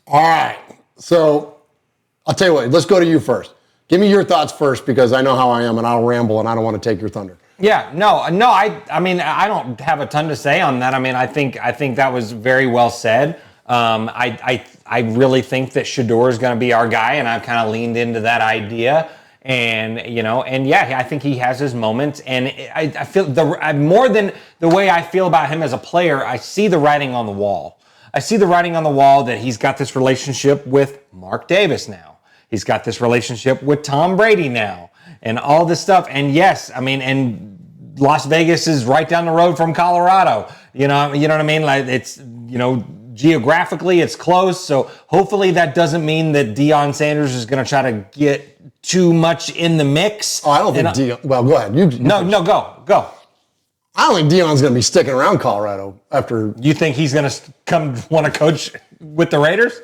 All right. So I'll tell you what. Let's go to you first. Give me your thoughts first, because I know how I am, and I'll ramble, and I don't want to take your thunder. Yeah, no. I mean, I don't have a ton to say on that. I mean, I think that was very well said. I really think that Shaduer is going to be our guy, and I've kind of leaned into that idea. And I think he has his moments, and I feel more than the way I feel about him as a player, I see the writing on the wall. I see the writing on the wall that he's got this relationship with Mark Davis now. He's got this relationship with Tom Brady now, and all this stuff. And yes, I mean, and Las Vegas is right down the road from Colorado. You know what I mean? Like, it's, geographically it's close. So hopefully that doesn't mean that Deion Sanders is going to try to get too much in the mix. Oh, I don't think Deion. Well, go ahead. No, go. I don't think Deion's going to be sticking around Colorado after. You think he's going to come want to coach with the Raiders?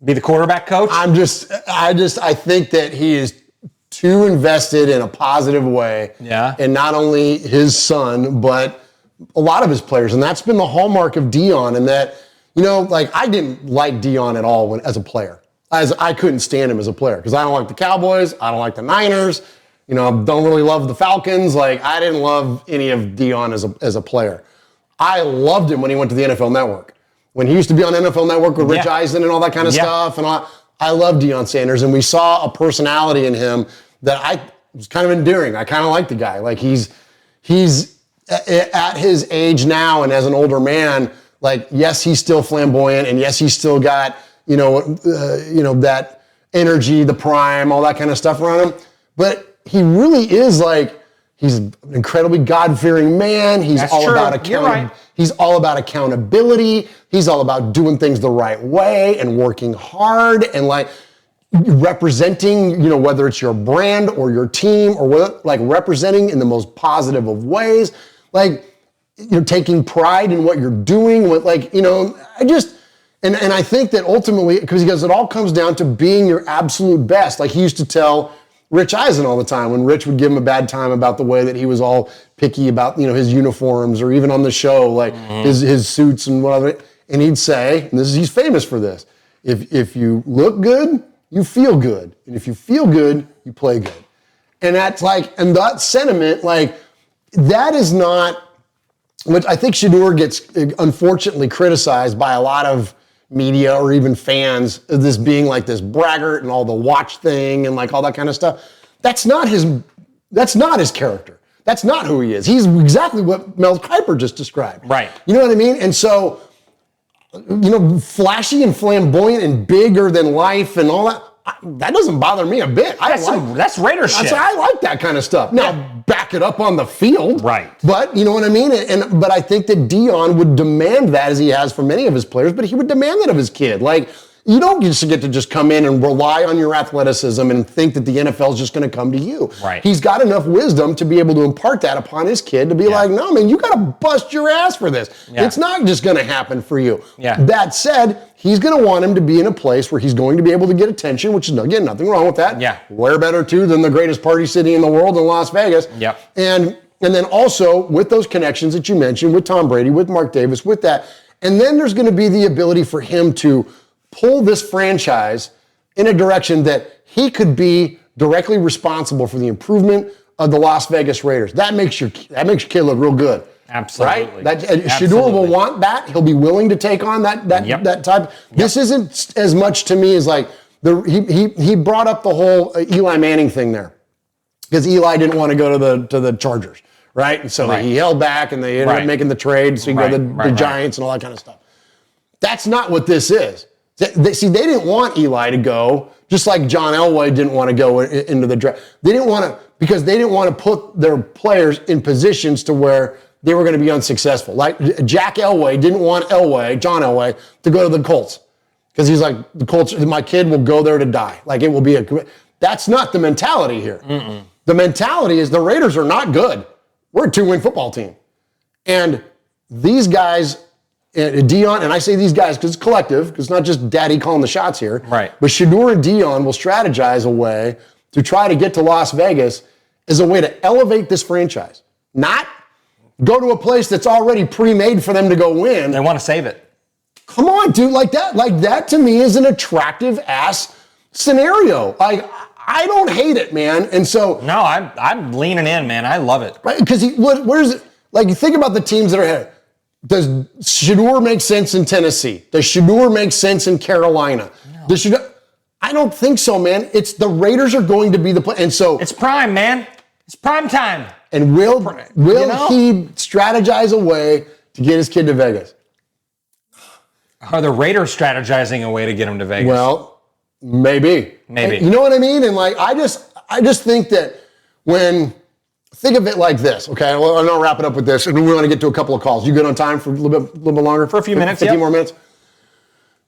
Be the quarterback coach? I think that he is too invested in a positive way. Yeah. And not only his son, but a lot of his players. And that's been the hallmark of Dion. And that, like, I didn't like Dion at all as a player. I couldn't stand him as a player because I don't like the Cowboys. I don't like the Niners. Don't really love the Falcons. Like, I didn't love any of Dion as a player. I loved him when he went to the NFL Network. When he used to be on NFL Network with Rich Eisen and all that kind of stuff. And I love Deion Sanders. And we saw a personality in him that was kind of endearing. I kind of like the guy. Like, he's at his age now and as an older man, like, yes, he's still flamboyant. And yes, he's still got, that energy, the prime, all that kind of stuff around him. But he really is like, he's an incredibly God-fearing man. He's all about accountability. He's all about accountability. He's all about doing things the right way and working hard and like representing, whether it's your brand or your team or like representing in the most positive of ways. Like, taking pride in what you're doing. And I think that ultimately, because it all comes down to being your absolute best. Like, he used to tell Rich Eisen all the time when Rich would give him a bad time about the way that he was all picky about, his uniforms or even on the show, like his suits and whatever. And he'd say, and he's famous for this, if you look good, you feel good. And if you feel good, you play good. And that's like, and that sentiment, like, that is not, which I think Shaduer gets unfortunately criticized by a lot of media or even fans of this being like this braggart and all the watch thing and like all that kind of stuff. That's not his character. That's not who he is. He's exactly what Mel Kiper just described. Right. You know what I mean? And so, flashy and flamboyant and bigger than life and all that, that doesn't bother me a bit. That's Raider shit. I like that kind of stuff. Now, back it up on the field. Right. But you know what I mean? But I think that Dion would demand that, as he has for many of his players, but he would demand that of his kid. Like, you don't get to just come in and rely on your athleticism and think that the NFL is just going to come to you. Right. He's got enough wisdom to be able to impart that upon his kid to be like, no, man, you got to bust your ass for this. Yeah. It's not just going to happen for you. Yeah. That said, he's going to want him to be in a place where he's going to be able to get attention, which is, again, nothing wrong with that. Yeah. Where better, too, than the greatest party city in the world in Las Vegas. Yep. And then also, with those connections that you mentioned, with Tom Brady, with Mark Davis, with that, and then there's going to be the ability for him to pull this franchise in a direction that he could be directly responsible for the improvement of the Las Vegas Raiders. That makes your kid look real good. Absolutely. Right? Shaduer will want that. He'll be willing to take on that type. This isn't as much to me as like he brought up the whole Eli Manning thing there because Eli didn't want to go to the Chargers, right? And so he held back and they ended up making the trade so he could go to the Giants and all that kind of stuff. That's not what this is. They didn't want Eli to go, just like John Elway didn't want to go into the draft. They didn't want to, because they didn't want to put their players in positions to where they were going to be unsuccessful. Like Jack Elway didn't want John Elway, to go to the Colts. Because he's like, the Colts, my kid will go there to die. Like, it will be that's not the mentality here. Mm-mm. The mentality is the Raiders are not good. We're a 2-win football team. And these guys, Dion, and I say these guys because it's collective, because it's not just daddy calling the shots here. Right. But Shaduer and Dion will strategize a way to try to get to Las Vegas as a way to elevate this franchise. Not go to a place that's already pre-made for them to go win. They want to save it. Come on, dude. Like that to me is an attractive ass scenario. Like, I don't hate it, man. And so no, I'm leaning in, man. I love it. Right? Because where is it? Like, you think about the teams that are ahead. Does Shaduer make sense in Tennessee? Does Shaduer make sense in Carolina? No. I don't think so, man. It's the Raiders are going to be the play, and so it's prime, man. It's prime time. And will he strategize a way to get his kid to Vegas? Are the Raiders strategizing a way to get him to Vegas? Well, maybe. Maybe. You know what I mean? And like, I just think that think of it like this, okay? Well, I'll wrap it up with this, and we want to get to a couple of calls. You good on time for a little bit longer? For a few minutes, 50 more minutes.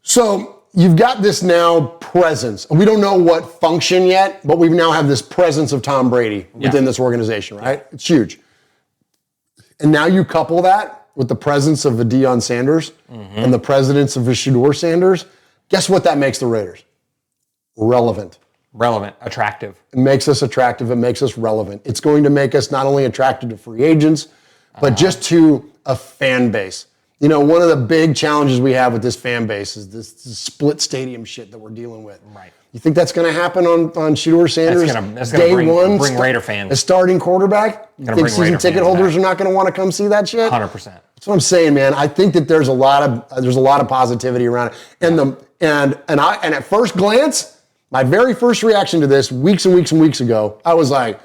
So you've got this now presence. We don't know what function yet, but we now have this presence of Tom Brady within this organization, right? It's huge. And now you couple that with the presence of a Deion Sanders and the presence of a Shaduer Sanders. Guess what that makes the Raiders? Relevant. relevant, attractive. It makes us attractive. It makes us relevant. It's going to make us not only attractive to free agents, but just to a fan base. You know, one of the big challenges we have with this fan base is this split stadium shit that we're dealing with. Right. You think that's going to happen on Shaduer Sanders that's gonna bring Raider fans. A starting quarterback? You think season ticket holders are not going to want to come see that shit? 100%. That's what I'm saying, man. I think that there's a lot of positivity around it. And at first glance, my very first reaction to this weeks and weeks and weeks ago, I was like,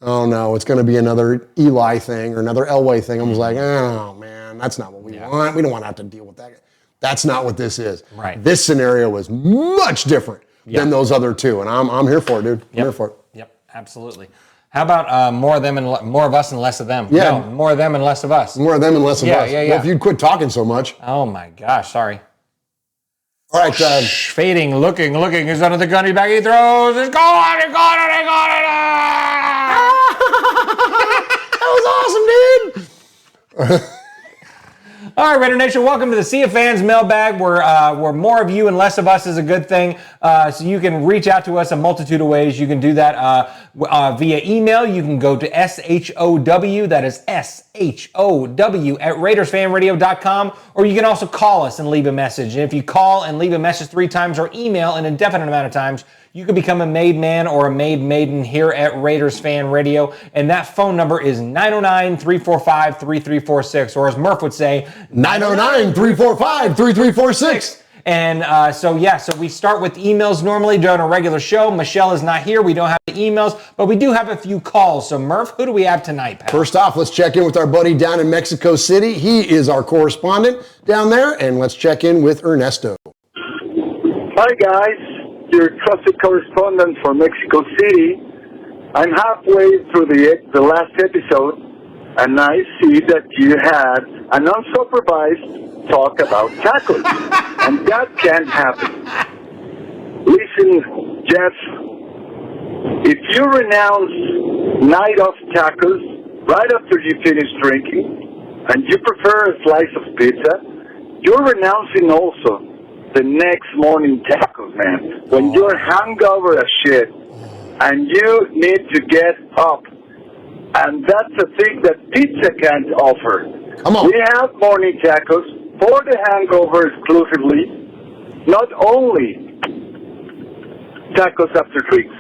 oh no, it's going to be another Eli thing or another Elway thing. I was like, oh man, that's not what we want. We don't want to have to deal with that. That's not what this is. Right. This scenario is much different than those other two, and I'm here for it, dude. I'm here for it. Yep, absolutely. How about more of them and more of us and less of them? Yeah. No, more of them and less of us. More of them and less of us. Yeah. Well, if you'd quit talking so much. Oh my gosh, sorry. All right, fading, looking. He's under the gun. He's back. He throws. It's gone. He got it. That was awesome, dude. All right, Raider Nation, welcome to the Sea of Fans mailbag, where more of you and less of us is a good thing. So you can reach out to us a multitude of ways. You can do that via email. You can go to SHOW, that is SHOW at RaidersFanRadio.com, or you can also call us and leave a message. And if you call and leave a message 3 times or email an indefinite amount of times, you could become a made man or a made maiden here at Raiders Fan Radio. And that phone number is 909-345-3346, or as Murf would say, 909-345-3346. And so we start with emails normally during a regular show. Michelle is not here. We don't have the emails, but we do have a few calls. So Murf, who do we have tonight, pal? First off, let's check in with our buddy down in Mexico City. He is our correspondent down there, and let's check in with Ernesto. Hi, guys. Your trusted correspondent for Mexico City. I'm halfway through the last episode, and I see that you had an unsupervised talk about tacos, and that can't happen. Listen, Jeff, if you renounce night of tacos right after you finish drinking, and you prefer a slice of pizza, you're renouncing also the next morning tacos, man. When you're hungover as shit and you need to get up, and that's a thing that pizza can't offer. Come on. We have morning tacos for the hangover exclusively, not only tacos after drinks,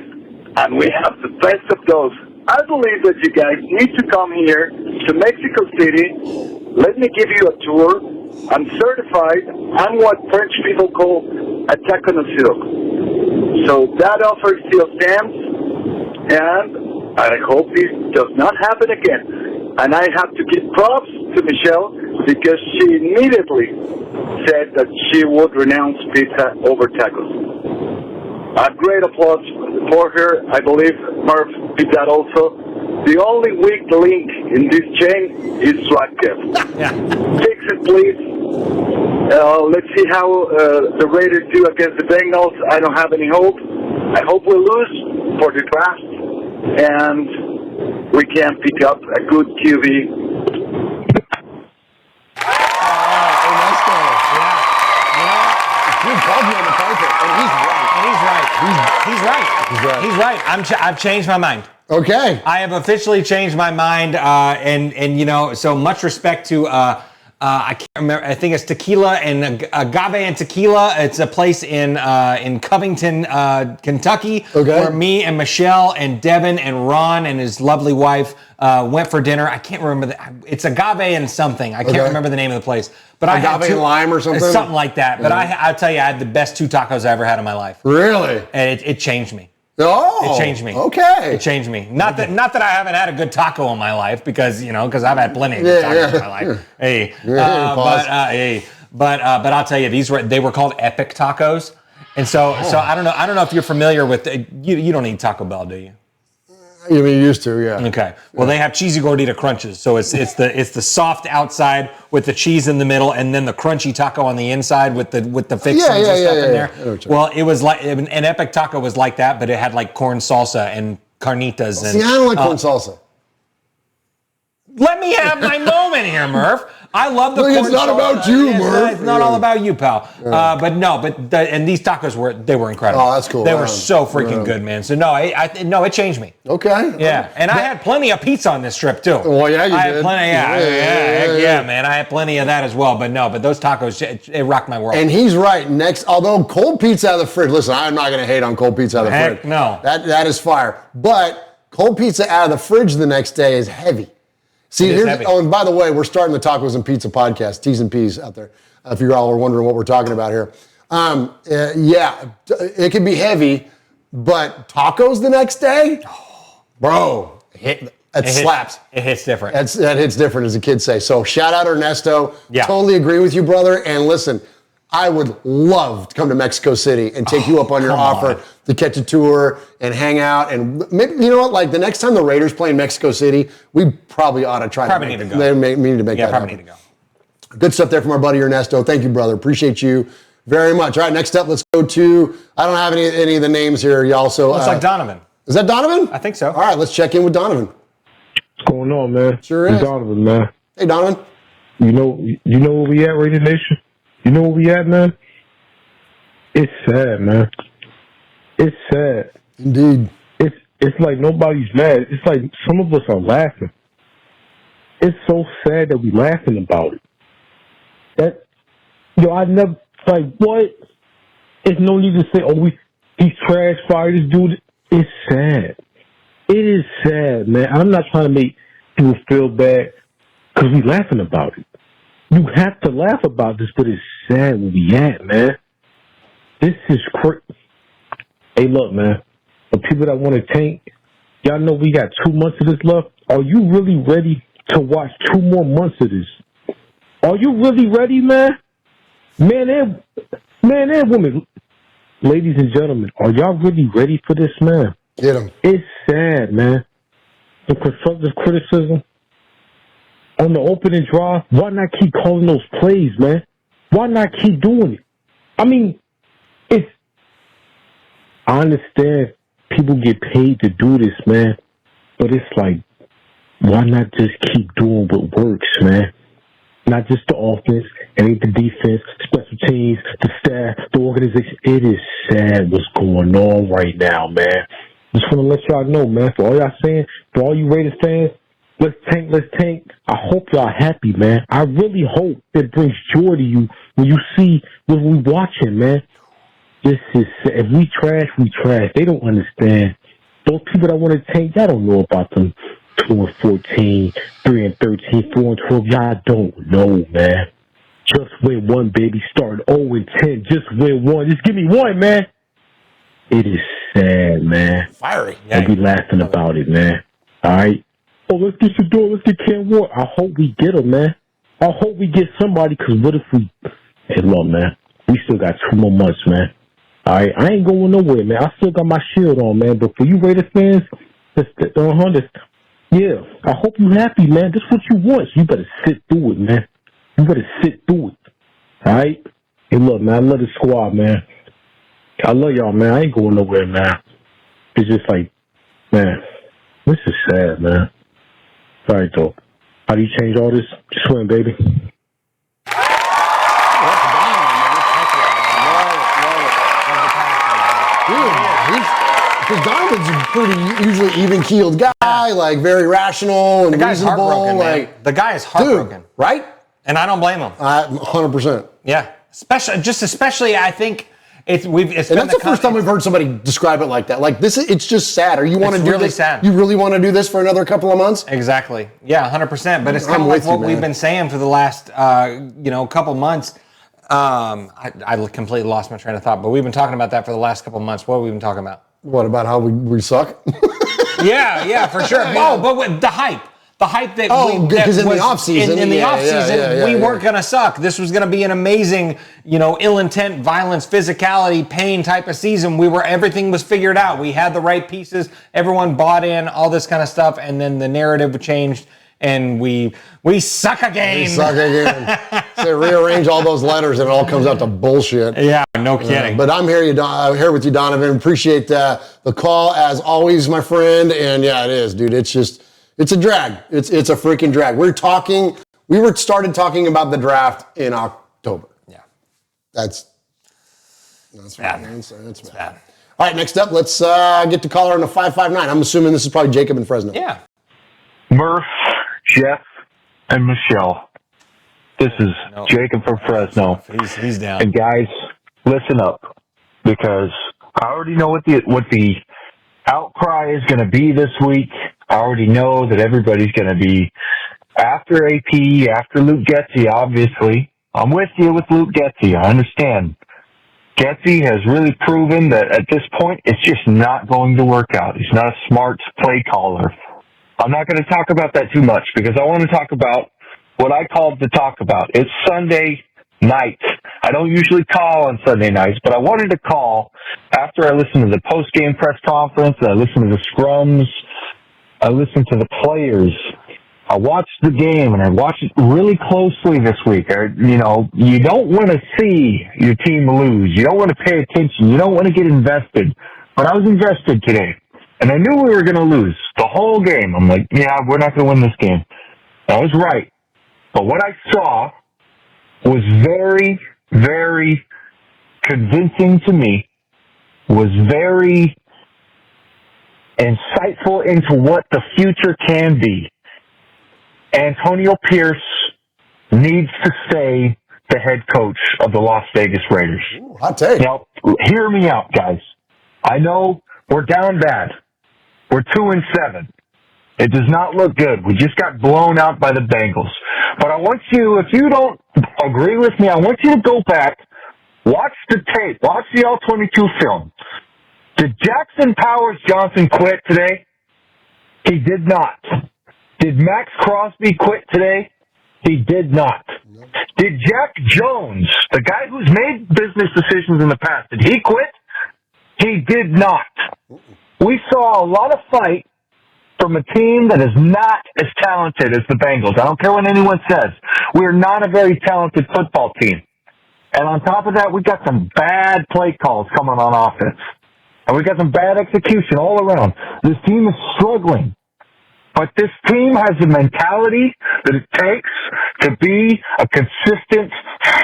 and we have the best of those. I believe that you guys need to come here to Mexico City. Let me give you a tour. I'm certified. I'm what French people call a taconocero. So that offer still stands, and I hope this does not happen again. And I have to give props to Michelle because she immediately said that she would renounce pizza over tacos. A great applause for her. I believe Murf did that also. The only weak link in this chain is Swag Jeff. Fix it, please. Let's see how the Raiders do against the Bengals. I don't have any hope. I hope we lose for the draft, and we can pick up a good QB. He's right. I've changed my mind. Okay. I have officially changed my mind, and you know, so much respect to I can't remember. I think it's Tequila and Agave and Tequila. It's a place in Covington, Kentucky, where me and Michelle and Devin and Ron and his lovely wife went for dinner. I can't remember. It's Agave and something. I can't remember the name of the place. But Agave and lime or something? Something like that. But I'll tell you, I had the best 2 tacos I ever had in my life. Really? And it changed me. Oh, it changed me. Okay, it changed me. Not that I haven't had a good taco in my life, because I've had plenty of good tacos in my life. Hey, but I'll tell you, they were called Epic Tacos, and so I don't know if you're familiar with you don't eat Taco Bell, do you? You mean you used to, yeah. Okay. Well, they have cheesy gordita crunches, so it's the soft outside with the cheese in the middle, and then the crunchy taco on the inside with the fixings and stuff in there. Well, it was like an Epic Taco was like that, but it had like corn salsa and carnitas. See, I don't like corn salsa. Let me have my moment here, Murph. I love the. Look, it's not about you, Murph. It's not all about you, pal. And these tacos were incredible. Oh, that's cool. They were so freaking good, man. So no, it changed me. Okay. Yeah, and I had plenty of pizza on this trip too. Well, yeah, you I did. had plenty. Yeah, man. I had plenty of that as well. But those tacos, it rocked my world. And he's right. Although cold pizza out of the fridge. Listen, I'm not going to hate on cold pizza out of the Heck fridge. no. That is fire. But cold pizza out of the fridge the next day is heavy. See, and by the way, we're starting the Tacos and Pizza podcast, T's and P's out there, if you all are wondering what we're talking about here. It can be heavy, but tacos the next day, bro, it slaps. It hits different. That hits different, as the kids say. So shout out Ernesto. Yeah. Totally agree with you, brother. And listen, I would love to come to Mexico City and take you up on your offer to catch a tour and hang out. And maybe, you know what, like the next time the Raiders play in Mexico City, we probably ought to try to need to go. We need to make that happen. Need to go. Good stuff there from our buddy Ernesto. Thank you, brother. Appreciate you very much. All right, next up, let's go to, I don't have any of the names here, y'all. So looks like Donovan. Is that Donovan? I think so. All right, let's check in with Donovan. What's going on, man? Sure is. It's Donovan, man. Hey, Donovan. You know where we at, Raider Nation? You know where we at, man? It's sad, man. It's sad. Indeed. It's like nobody's mad. It's like some of us are laughing. It's so sad that we laughing about it. I never, like, what? There's no need to say, he's trash, fire this dude. It's sad. It is sad, man. I'm not trying to make people feel bad because we laughing about it. You have to laugh about this, but it's sad where we at, man. This is crazy. Hey, look, man. The people that want to tank, y'all know we got 2 months of this left. Are you really ready to watch 2 more months of this? Are you really ready, man? Man and women. Ladies and gentlemen, are y'all really ready for this, man? Get him. It's sad, man. The constructive criticism on the opening drive, why not keep calling those plays, man? Why not keep doing it? I mean, I understand people get paid to do this, man, but it's like, why not just keep doing what works, man? Not just the offense, it ain't the defense, special teams, the staff, the organization. It is sad what's going on right now, man. Just want to let y'all know, man, for all y'all saying, for all you Raiders fans, let's tank. I hope y'all happy, man. I really hope it brings joy to you when you see what we watching, man. This is, if we trash, we trash. They don't understand. Those people that want to tank, y'all don't know about them 2-14, 3-13, 4-12. Y'all don't know, man. Just win one, baby. Start 0-10. Just win one. Just give me one, man. It is sad, man. Fiery. I'll be laughing about it, man. All right? Oh, let's get Shaduer. Let's get Cam Ward. I hope we get him, man. I hope we get somebody, because what if we... Hey, look, man. We still got 2 more months, man. All right? I ain't going nowhere, man. I still got my shield on, man. But for you Raiders fans, yeah, I hope you happy, man. This is what you want. So you better sit through it, man. You better sit through it. All right? Hey, look, man. I love the squad, man. I love y'all, man. I ain't going nowhere, man. It's just like, man, this is sad, man. All right, though. How do you change all this? Just win, baby. Because Donovan's a pretty usually even-keeled guy, like very rational and the guy's reasonable. Heartbroken, like man. The guy is heartbroken, dude, right? And I don't blame him. 100%. Yeah, especially, I think it's and that's the first time we've heard somebody describe it like that. Like this, it's just sad. Or you want to do really this? Sad. You really want to do this for another couple of months? Exactly. Yeah, 100%. But it's kind of like what we've been saying for the last, couple months. I completely lost my train of thought, but we've been talking about that for the last couple of months. What have we been talking about? What about how we suck? yeah, for sure. Oh, but with the hype that because in the offseason, in the offseason, we weren't going to suck. This was going to be an amazing, ill intent, violence, physicality, pain type of season. Everything was figured out. We had the right pieces. Everyone bought in, all this kind of stuff, and then the narrative changed. And we suck again. We suck again. So rearrange all those letters and it all comes out to bullshit. Yeah, no kidding. But I'm here with you, Donovan. Appreciate the call as always, my friend. And yeah, it is, dude. It's just, It's a drag. It's a freaking drag. We started talking about the draft in October. Yeah. That's bad. That's bad. All right, next up, let's get to caller on the 559. I'm assuming this is probably Jacob in Fresno. Yeah. Murf, Jeff, and Michelle. This is Jacob from Fresno. He's down. And guys, listen up, because I already know what the outcry is going to be this week. I already know that everybody's going to be after AP, after Luke Getsy, obviously. I'm with you with Luke Getsy. I understand. Getsy has really proven that at this point, it's just not going to work out. He's not a smart play caller. I'm not going to talk about that too much because I want to talk about what I called to talk about. It's Sunday night. I don't usually call on Sunday nights, but I wanted to call after I listened to the post-game press conference, I listened to the scrums, I listened to the players. I watched the game, and I watched it really closely this week. You don't want to see your team lose. You don't want to pay attention. You don't want to get invested. But I was invested today, and I knew we were going to lose the whole game. I'm like, yeah, we're not going to win this game. I was right. But what I saw was very, very convincing to me, was very insightful into what the future can be. Antonio Pierce needs to stay the head coach of the Las Vegas Raiders. Ooh, hot take. Now, hear me out, guys. I know we're down bad. We're 2-7. It does not look good. We just got blown out by the Bengals. But I want you, if you don't agree with me, I want you to go back, watch the tape, watch the All-22 film. Did Jackson Powers Johnson quit today? He did not. Did Max Crosby quit today? He did not. Did Jack Jones, the guy who's made business decisions in the past, did he quit? He did not. We saw a lot of fight from a team that is not as talented as the Bengals. I don't care what anyone says. We're not a very talented football team. And on top of that, we got some bad play calls coming on offense. And we got some bad execution all around. This team is struggling. But this team has the mentality that it takes to be a consistent,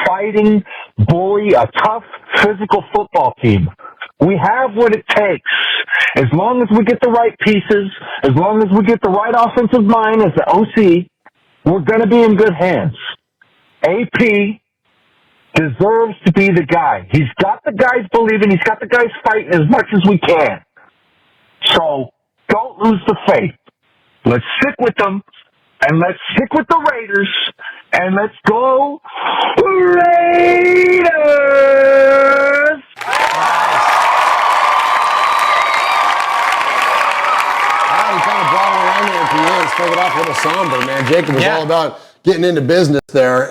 fighting, bully, a tough, physical football team. We have what it takes. As long as we get the right pieces, as long as we get the right offensive mind as the OC, we're going to be in good hands. AP deserves to be the guy. He's got the guys believing. He's got the guys fighting as much as we can. So don't lose the faith. Let's stick with them, and let's stick with the Raiders, and let's go Raiders! He kind of brought it around there at the end. Started off a little somber, man. Jacob was all about getting into business there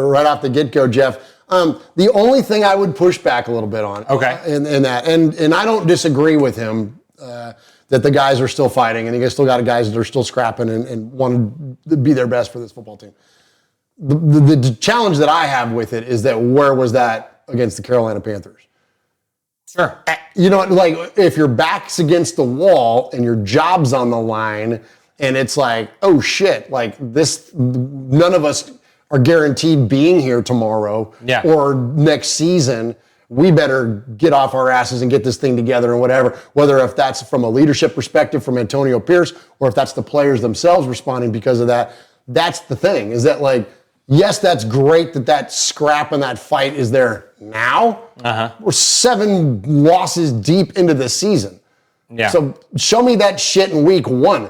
right off the get-go, Jeff. The only thing I would push back a little bit on in that, and I don't disagree with him, that the guys are still fighting and you still got guys that are still scrapping and want to be their best for this football team. The challenge that I have with it is that where was that against the Carolina Panthers? Sure. You know, like if your back's against the wall and your job's on the line and it's like, oh shit, like this, none of us are guaranteed being here tomorrow or next season. We better get off our asses and get this thing together and whatever, whether if that's from a leadership perspective from Antonio Pierce or if that's the players themselves responding because of that. That's the thing, is that like, yes, that's great that scrap and that fight is there now. We're 7 losses deep into the season. Yeah. So show me that shit in week 1.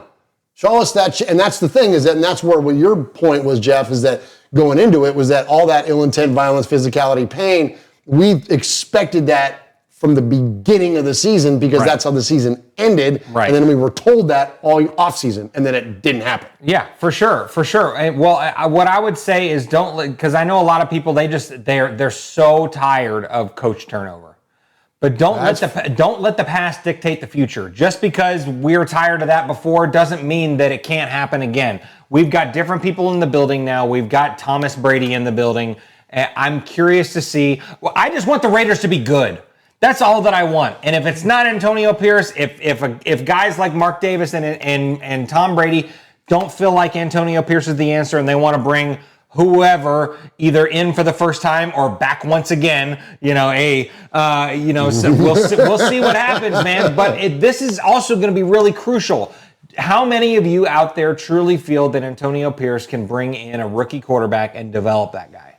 Show us that shit. And that's the thing, is that, and that's where what your point was, Jeff, is that going into it was that all that ill intent, violence, physicality, pain, we expected that from the beginning of the season because that's how the season ended. Right. And then we were told that all offseason, and then it didn't happen. Yeah, for sure. And, well, what I would say is don't, because I know a lot of people, they're so tired of coach turnover. But don't let the past dictate the future. Just because we're tired of that before doesn't mean that it can't happen again. We've got different people in the building now. We've got Thomas Brady in the building. I'm curious to see. Well, I just want the Raiders to be good. That's all that I want. And if it's not Antonio Pierce, if guys like Mark Davis and Tom Brady don't feel like Antonio Pierce is the answer and they want to bring whoever either in for the first time or back once again, so we'll see what happens, man. But this is also going to be really crucial. How many of you out there truly feel that Antonio Pierce can bring in a rookie quarterback and develop that guy?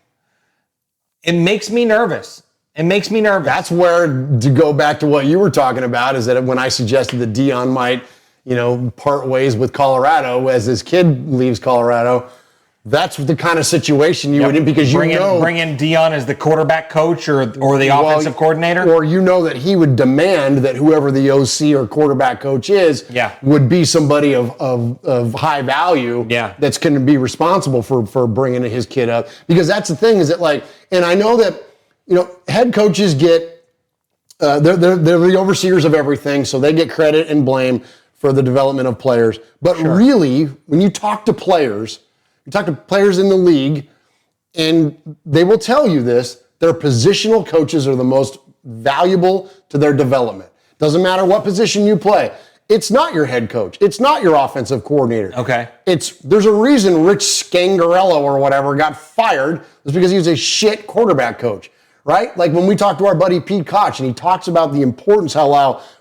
It makes me nervous. That's where, to go back to what you were talking about, is that when I suggested that Deion might, part ways with Colorado as his kid leaves Colorado, that's the kind of situation you would in, because bring in Deion as the quarterback coach or the offensive coordinator, or that he would demand that whoever the OC or quarterback coach is would be somebody of high value that's going to be responsible for bringing his kid up, because that's the thing, is that and I know that head coaches get they're the overseers of everything, so they get credit and blame for the development of players, but really when you talk to players in the league, and they will tell you this, their positional coaches are the most valuable to their development. Doesn't matter what position you play. It's not your head coach. It's not your offensive coordinator. Okay. There's a reason Rich Scangarello or whatever got fired. It's because he was a shit quarterback coach, right? Like when we talked to our buddy Pete Koch, and he talks about the importance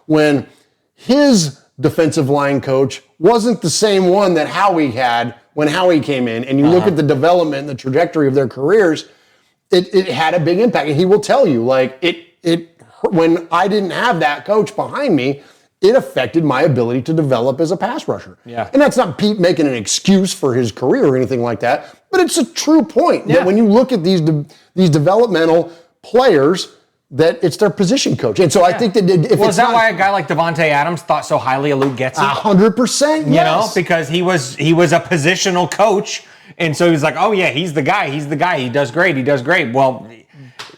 when his defensive line coach wasn't the same one that Howie had when Howie came in, and you look at the development and the trajectory of their careers, it had a big impact. And he will tell you, when I didn't have that coach behind me, it affected my ability to develop as a pass rusher. Yeah. And that's not Pete making an excuse for his career or anything like that, but it's a true point that when you look at these developmental players, that it's their position coach. And so I think that is that why a guy like Devontae Adams thought so highly of Luke Getzey? 100%, yes. Because he was a positional coach, and so he's like, oh yeah, he's the guy, he does great. Well,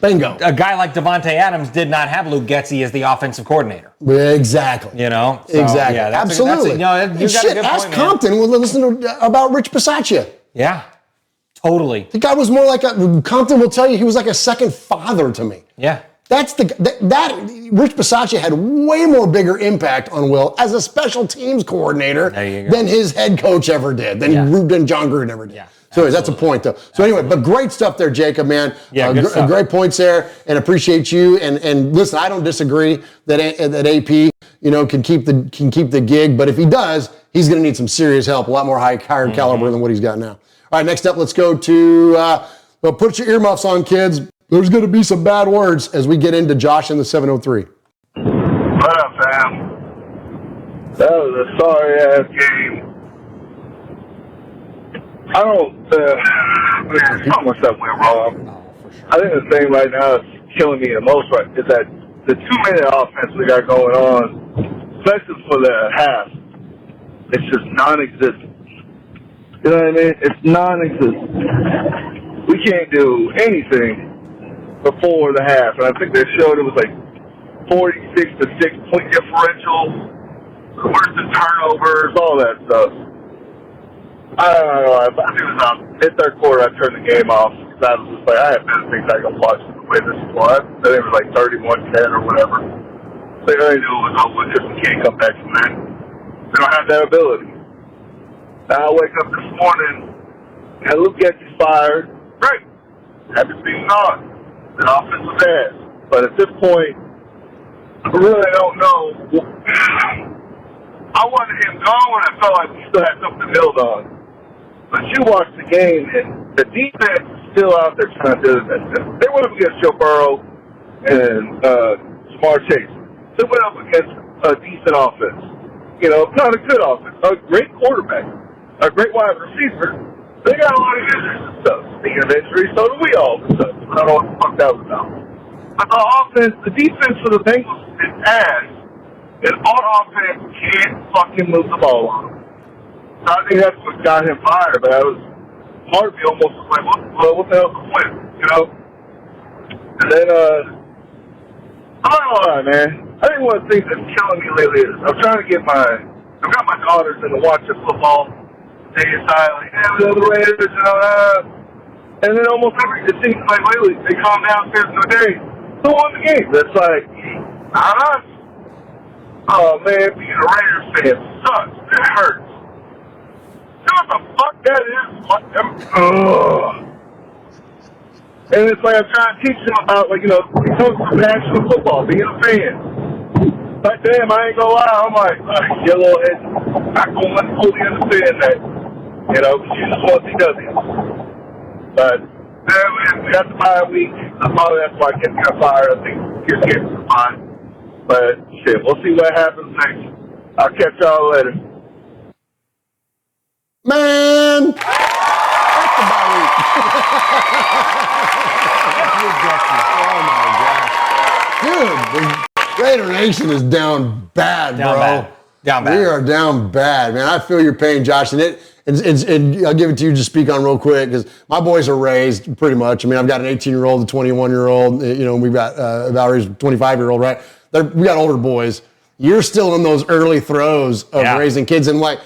bingo. A guy like Devontae Adams did not have Luke Getzey as the offensive coordinator. Exactly. Exactly. Yeah, absolutely. You got a good ask point, Compton. We'll listen about Rich Bisaccia. Yeah. Totally. The guy was more like Compton will tell you he was like a second father to me. Yeah. That's Rich Bisaccia had way more bigger impact on Will as a special teams coordinator than his head coach ever did, than John Gruden ever did. Yeah. So anyways, that's a point though. So anyway, but great stuff there, Jacob, man. Yeah, great points there, and appreciate you. And listen, I don't disagree that AP, can keep the gig, but if he does, he's going to need some serious help, a lot more higher caliber than what he's got now. All right, next up, let's go to put your earmuffs on, kids. There's going to be some bad words as we get into Josh in the 703. What up, fam? That was a sorry-ass game. There's so much stuff went wrong. I think the thing right now that's killing me the most is that the 2-minute offense we got going on, especially for the half, it's just non-existent. You know what I mean? It's non-existent. We can't do anything before the half, and I think they showed it was like 46 to 6 point differential, worse than turnovers, all that stuff. I don't know. I think it was mid-third quarter I turned the game off because I was just like, I have better things I can watch than the way this was. I think it was like 31-10 or whatever. So I knew it was over because we can't come back from that. We don't have that ability. Now I wake up this morning and Luke Getzey's fired. Great. Happy to be on. The offense was ass. But at this point, I really don't know. I wanted him gone when I felt like we still had something to build on. But you watch the game, and the defense is still out there trying to do this. They went up against Joe Burrow and Jamar Chase. They went up against a decent offense. Not a good offense. A great quarterback. A great wide receiver. They got a lot of injuries and stuff. Speaking of injuries, so do we all of a sudden. I don't know what the fuck that was about. But the defense for the Bengals is ass. And on offense can't fucking move the ball on him. So I think that's what got him fired. But I was part of me almost was like, what the hell's the point? And then I'm not gonna lie, man. I think one of the things that's killing me lately is I've got my daughters into watching football. They decide, like, the Raiders, and then almost it seems like lately, they calm downstairs and go, hey, Who won the game? It's like, us. Oh, man, being a Raiders fan sucks. It hurts. You know what the fuck that is? And it's like I'm trying to teach them about, like, you know, it comes from passion of football, being a fan. But damn, I ain't gonna lie, I'm like, yellow head. I can fully understand that. You know, you just want to see W's. But we got the bye week. Probably that's why kids got fired. I think kids get fine. But shit, we'll see what happens next. I'll catch y'all later. Man! That's the bye week. Oh my gosh. Dude, the Raider Nation is down bad, bro. Down bad. We are down bad, man. I feel your pain, Josh. And I'll give it to you to speak on real quick because my boys are raised pretty much. I mean, I've got an 18-year-old, a 21-year-old. You know, we've got Valerie's 25-year-old, right? We got older boys. You're still in those early throes of raising kids. And like,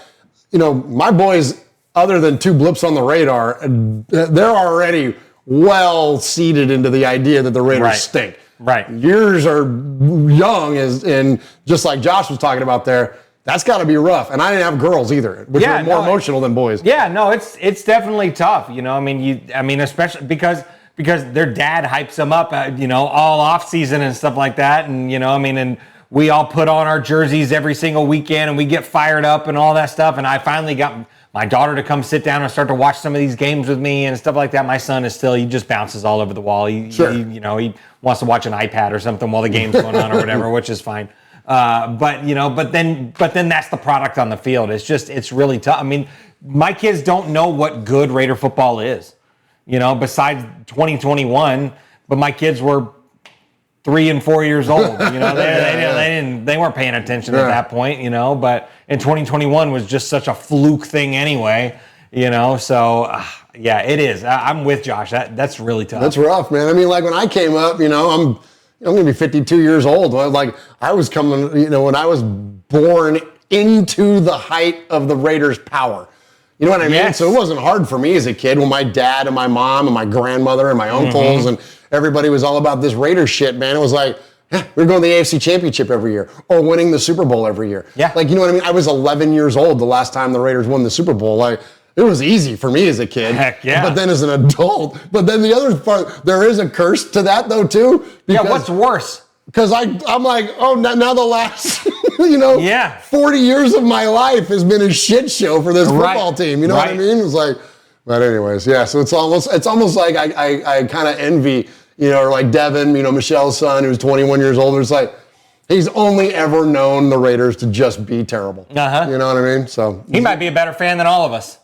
you know, my boys, other than two blips on the radar, they're already well seeded into the idea that the Raiders stink. Right. Yours are young, and just like Josh was talking about there, that's got to be rough. And I didn't have girls either, which are more emotional than boys. Yeah, no, it's definitely tough. You know, I mean, especially because their dad hypes them up, you know, all off season and stuff like that. And, you know, I mean, and we all put on our jerseys every single weekend and we get fired up and all that stuff. And I finally got my daughter to come sit down and start to watch some of these games with me and stuff like that. My son is still, he just bounces all over the wall. He you know, he wants to watch an iPad or something while the game's going on or whatever, which is fine. But you know, but then that's the product on the field. It's really tough. I mean, my kids don't know what good Raider football is, you know, besides 2021, but my kids were 3 and 4 years old. You know, they weren't paying attention at that point, you know, but in 2021 was just such a fluke thing anyway, you know, so yeah, it is. I'm with Josh. That's really tough. That's rough, man. I mean, like when I came up, you know, I'm going to be 52 years old. Like I was coming, you know, when I was born into the height of the Raiders' power. You know what I mean? Yes. So it wasn't hard for me as a kid when my dad and my mom and my grandmother and my uncles and everybody was all about this Raiders shit, man. It was like, we're going to the AFC Championship every year or winning the Super Bowl every year. Yeah. Like, you know what I mean? I was 11 years old the last time the Raiders won the Super Bowl. Like, it was easy for me as a kid. Heck yeah. But then as an adult. But then the other part, there is a curse to that though too. Yeah, what's worse? Because I'm like, oh, now the last, you know, 40 years of my life has been a shit show for this football team. You know what I mean? It's like, but anyways, yeah. So it's almost like I kind of envy, you know, or like Devin, you know, Michelle's son, who's 21 years old. It's like he's only ever known the Raiders to just be terrible. You know what I mean? So he might be a better fan than all of us.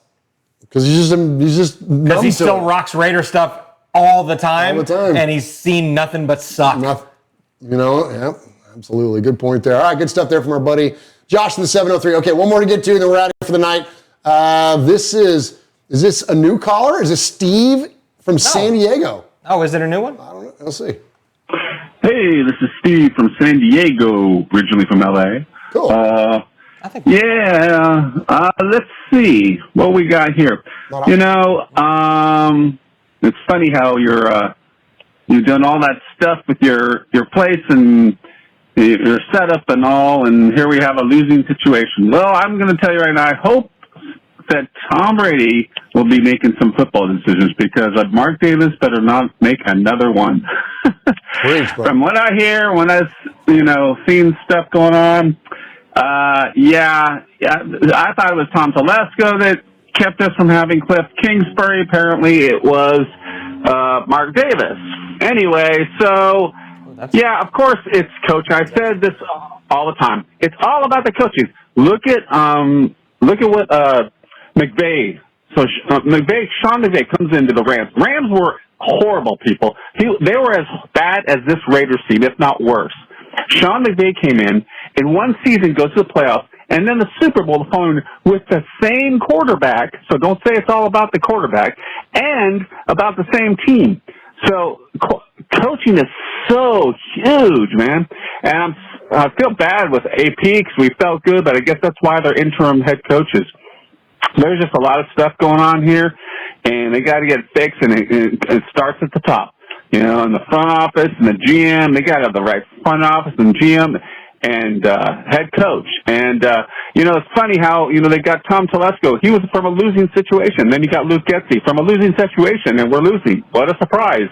Because he's just because he still rocks Raider stuff all the time, and he's seen nothing but suck. You know, yeah, absolutely. Good point there. All right, good stuff there from our buddy Josh in the 703. Okay, one more to get to, and then we're out of here for the night. Is this a new caller? Is this Steve from San Diego? Oh, is it a new one? I don't know. Let's see. Hey, this is Steve from San Diego, originally from LA. Cool. Let's see what we got here. You know, it's funny how you've done all that stuff with your place and your setup and all, and here we have a losing situation. Well, I'm going to tell you right now, I hope that Tom Brady will be making some football decisions because Mark Davis better not make another one. From what I hear, when I've seen stuff going on, I thought it was Tom Telesco that kept us from having Cliff Kingsbury. Apparently, it was Mark Davis. Anyway, so of course it's coach. I've said this all the time. It's all about the coaching. Look at what McVay. So Sean McVay comes into the Rams. Rams were horrible people. They were as bad as this Raiders team, if not worse. Sean McVay came in one season, goes to the playoffs, and then the Super Bowl the following with the same quarterback. So don't say it's all about the quarterback and about the same team. So coaching is so huge, man. And I feel bad with AP because we felt good, but I guess that's why they're interim head coaches. There's just a lot of stuff going on here, and they got to get it fixed, and it starts at the top. in the front office and the GM. They got to have the right front office and GM and head coach. And, it's funny how, they got Tom Telesco. He was from a losing situation. Then you got Luke Getsy from a losing situation, and we're losing. What a surprise.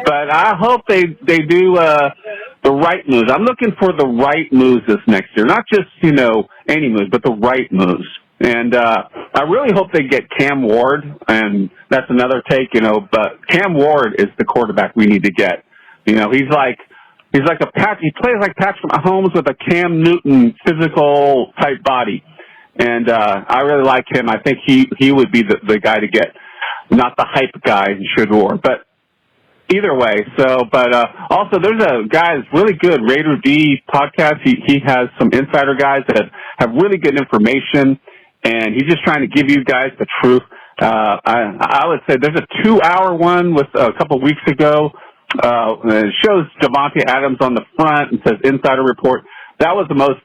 But I hope they do the right moves. I'm looking for the right moves this next year. Not just, any moves, but the right moves. And I really hope they get Cam Ward, and that's another take, but Cam Ward is the quarterback we need to get. He's like he plays like Patrick Mahomes with a Cam Newton physical type body. And I really like him. I think he would be the guy to get, not the hype guy in Shaduer. But either way, also there's a guy that's really good, Raider D podcast. He has some insider guys that have really good information, and he's just trying to give you guys the truth. I would say there's a 2-hour one with a couple of weeks ago. It shows Devontae Adams on the front and says insider report. That was the most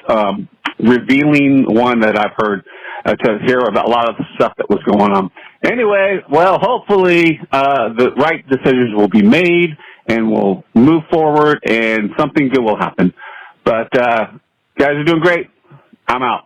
revealing one that I've heard to hear about a lot of the stuff that was going on. Anyway, well, hopefully the right decisions will be made and we'll move forward and something good will happen. But guys are doing great. I'm out.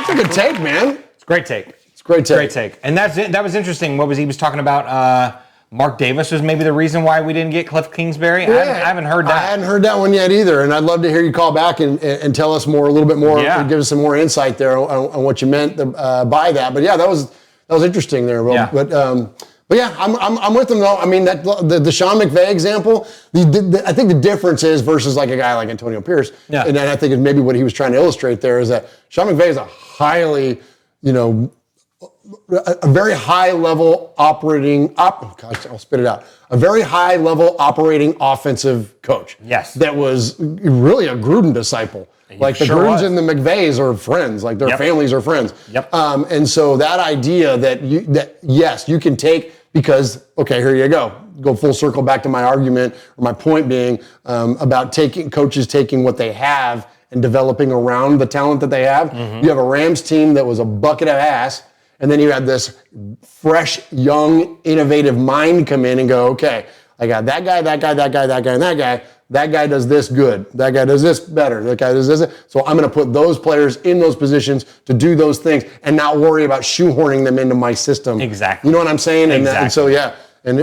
It's a good take, man. It's a great take. It's a great take. Great take. And that was interesting. He was talking about Mark Davis was maybe the reason why we didn't get Cliff Kingsbury. Yeah, I haven't heard that. I hadn't heard that one yet either, and I'd love to hear you call back and tell us a little bit more, and give us some more insight there on what you meant by that. But yeah, that was interesting there. Will. Yeah. But yeah, I'm with them though. I mean, the Sean McVay example, I think the difference is versus like a guy like Antonio Pierce, and I think it's maybe what he was trying to illustrate there is that Sean McVay is a highly, a very high level operating, I'll spit it out. A very high level operating offensive coach. Yes. That was really a Gruden disciple. Like the Grudens and the McVays are friends, like their families are friends. Yep. And so that idea that yes, you can take, because, okay, here you go full circle back to my argument, or my point being about coaches taking what they have and developing around the talent that they have. Mm-hmm. You have a Rams team that was a bucket of ass, and then you had this fresh, young, innovative mind come in and go, okay, I got that guy, and that guy. That guy does this good. That guy does this better. That guy does this. So I'm going to put those players in those positions to do those things and not worry about shoehorning them into my system. Exactly. You know what I'm saying? Exactly. And so, yeah. And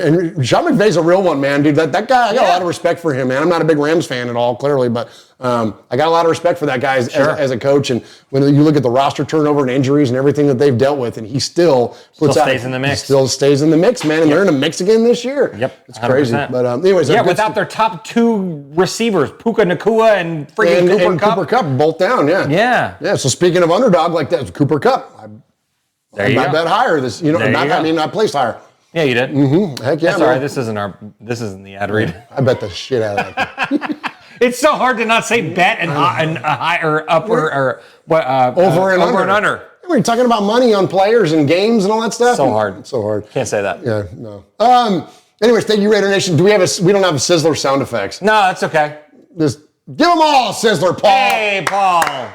Sean McVay's a real one, man, dude. That guy, I got a lot of respect for him, man. I'm not a big Rams fan at all, clearly, but I got a lot of respect for that guy as a coach. And when you look at the roster turnover and injuries and everything that they've dealt with, and he still stays in the mix. He still stays in the mix, man. And they're in a mix again this year. Yep, it's crazy. 100%. But anyways, without their top two receivers, Puka Nacua and freaking Cooper Kupp. Cooper Kupp both down. Yeah. So speaking of underdog like that, Cooper Kupp. I bet higher this. I placed higher. Yeah, you did. Mm-hmm. Heck yeah. That's all right. This isn't the ad read. I bet the shit out of that. It's so hard to not say bet and high or upper or what over and under. We're talking about money on players and games and all that stuff. So hard. So hard. Can't say that. Yeah, no. Anyways, thank you, Raider Nation. We don't have Sizzler sound effects. No, that's okay. Just give them all a Sizzler, Paul. Hey, Paul.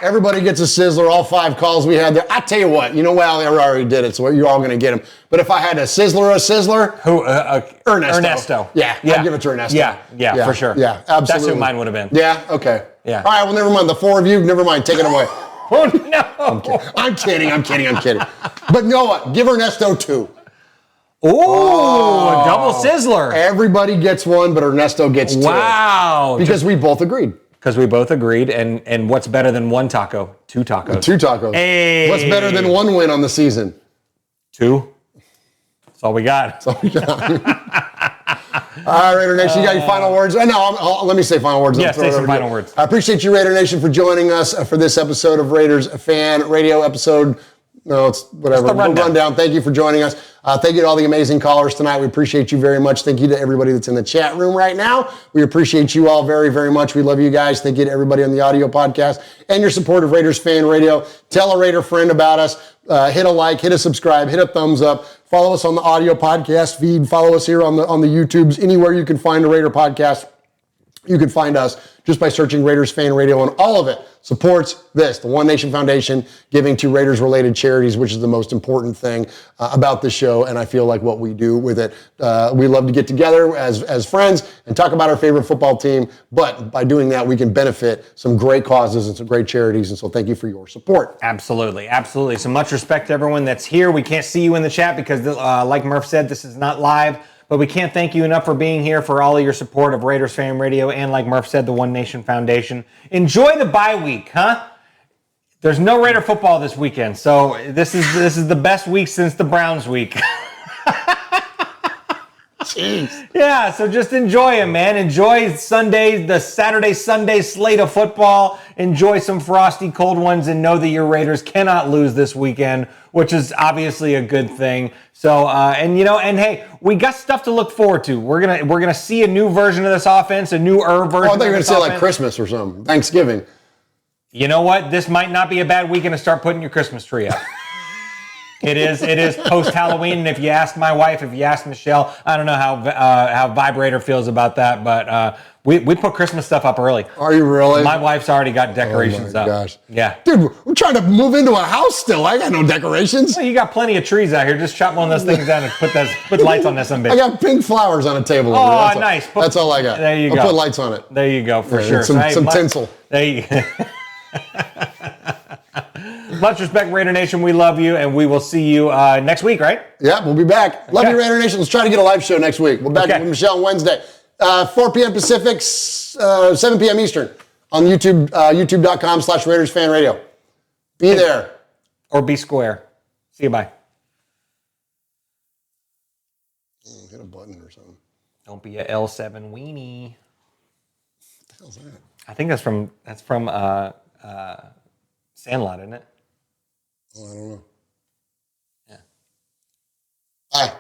Everybody gets a Sizzler, all 5 calls we had there. I tell you what, well, I already did it, so you're all going to get them. But if I had a Sizzler. Who? Ernesto. Yeah, I'd give it to Ernesto. Yeah, for sure. Yeah, absolutely. That's who mine would have been. Yeah, okay. Yeah. All right, well, never mind. The 4 of you, never mind. Take it away. Oh, no. I'm kidding. But you know what? Give Ernesto 2. Ooh, a double Sizzler. Everybody gets one, but Ernesto gets 2. Wow. Because we both agreed. Because we both agreed, and what's better than 1 taco? 2 tacos. 2 tacos. Hey. What's better than 1 win on the season? 2. That's all we got. All right, Raider Nation, you got your final words? No, let me say final words. Yeah, say some final words. I appreciate you, Raider Nation, for joining us for this episode of Raiders Fan Radio episode. No, it's whatever. It's the rundown. Thank you for joining us. Thank you to all the amazing callers tonight. We appreciate you very much. Thank you to everybody that's in the chat room right now. We appreciate you all very, very much. We love you guys. Thank you to everybody on the audio podcast and your support of Raiders Fan Radio. Tell a Raider friend about us. Hit a like, hit a subscribe, hit a thumbs up. Follow us on the audio podcast feed. Follow us here on the YouTubes, anywhere you can find a Raider podcast. You can find us just by searching Raiders Fan Radio, and all of it supports this, the One Nation Foundation, giving to Raiders-related charities, which is the most important thing about this show, and I feel like what we do with it. We love to get together as friends and talk about our favorite football team, but by doing that, we can benefit some great causes and some great charities, and so thank you for your support. Absolutely, absolutely. So much respect to everyone that's here. We can't see you in the chat because, like Murf said, this is not live. But we can't thank you enough for being here, for all of your support of Raiders Fan Radio, and like Murf said, the One Nation Foundation. Enjoy the bye week, huh? There's no Raider football this weekend, so this is the best week since the Browns week. Jeez. Yeah, so just enjoy it, man. Enjoy Sunday, the Saturday-Sunday slate of football. Enjoy some frosty cold ones, and know that your Raiders cannot lose this weekend, which is obviously a good thing. So, and hey, we got stuff to look forward to. We're gonna see a new version of this offense, a newer version. Oh, I thought you were gonna say like Christmas or something, Thanksgiving. You know what? This might not be a bad weekend to start putting your Christmas tree up. It is post-Halloween, and if you ask my wife, if you ask Michelle, I don't know how Vibrator feels about that, but we put Christmas stuff up early. Are you really? My wife's already got decorations up. Oh my gosh. Yeah. Dude, we're trying to move into a house still. I got no decorations. Well, you got plenty of trees out here. Just chop one of those things down and put lights on this one, bitch. I got pink flowers on a table. Oh, nice. That's all I got. There you go. I'll put lights on it. There you go, for sure. Some tinsel. There you go. Much respect, Raider Nation. We love you, and we will see you next week, right? Yeah, we'll be back. Love you, Raider Nation. Let's try to get a live show next week. We're back with Michelle on Wednesday. 4 p.m. Pacific, 7 p.m. Eastern on YouTube, youtube.com/Raiders Fan Radio. Be there. Or be square. See you, bye. Hit a button or something. Don't be a L7 weenie. What the hell's that? I think that's from Sandlot, isn't it? Oh, I don't know. Yeah. Bye.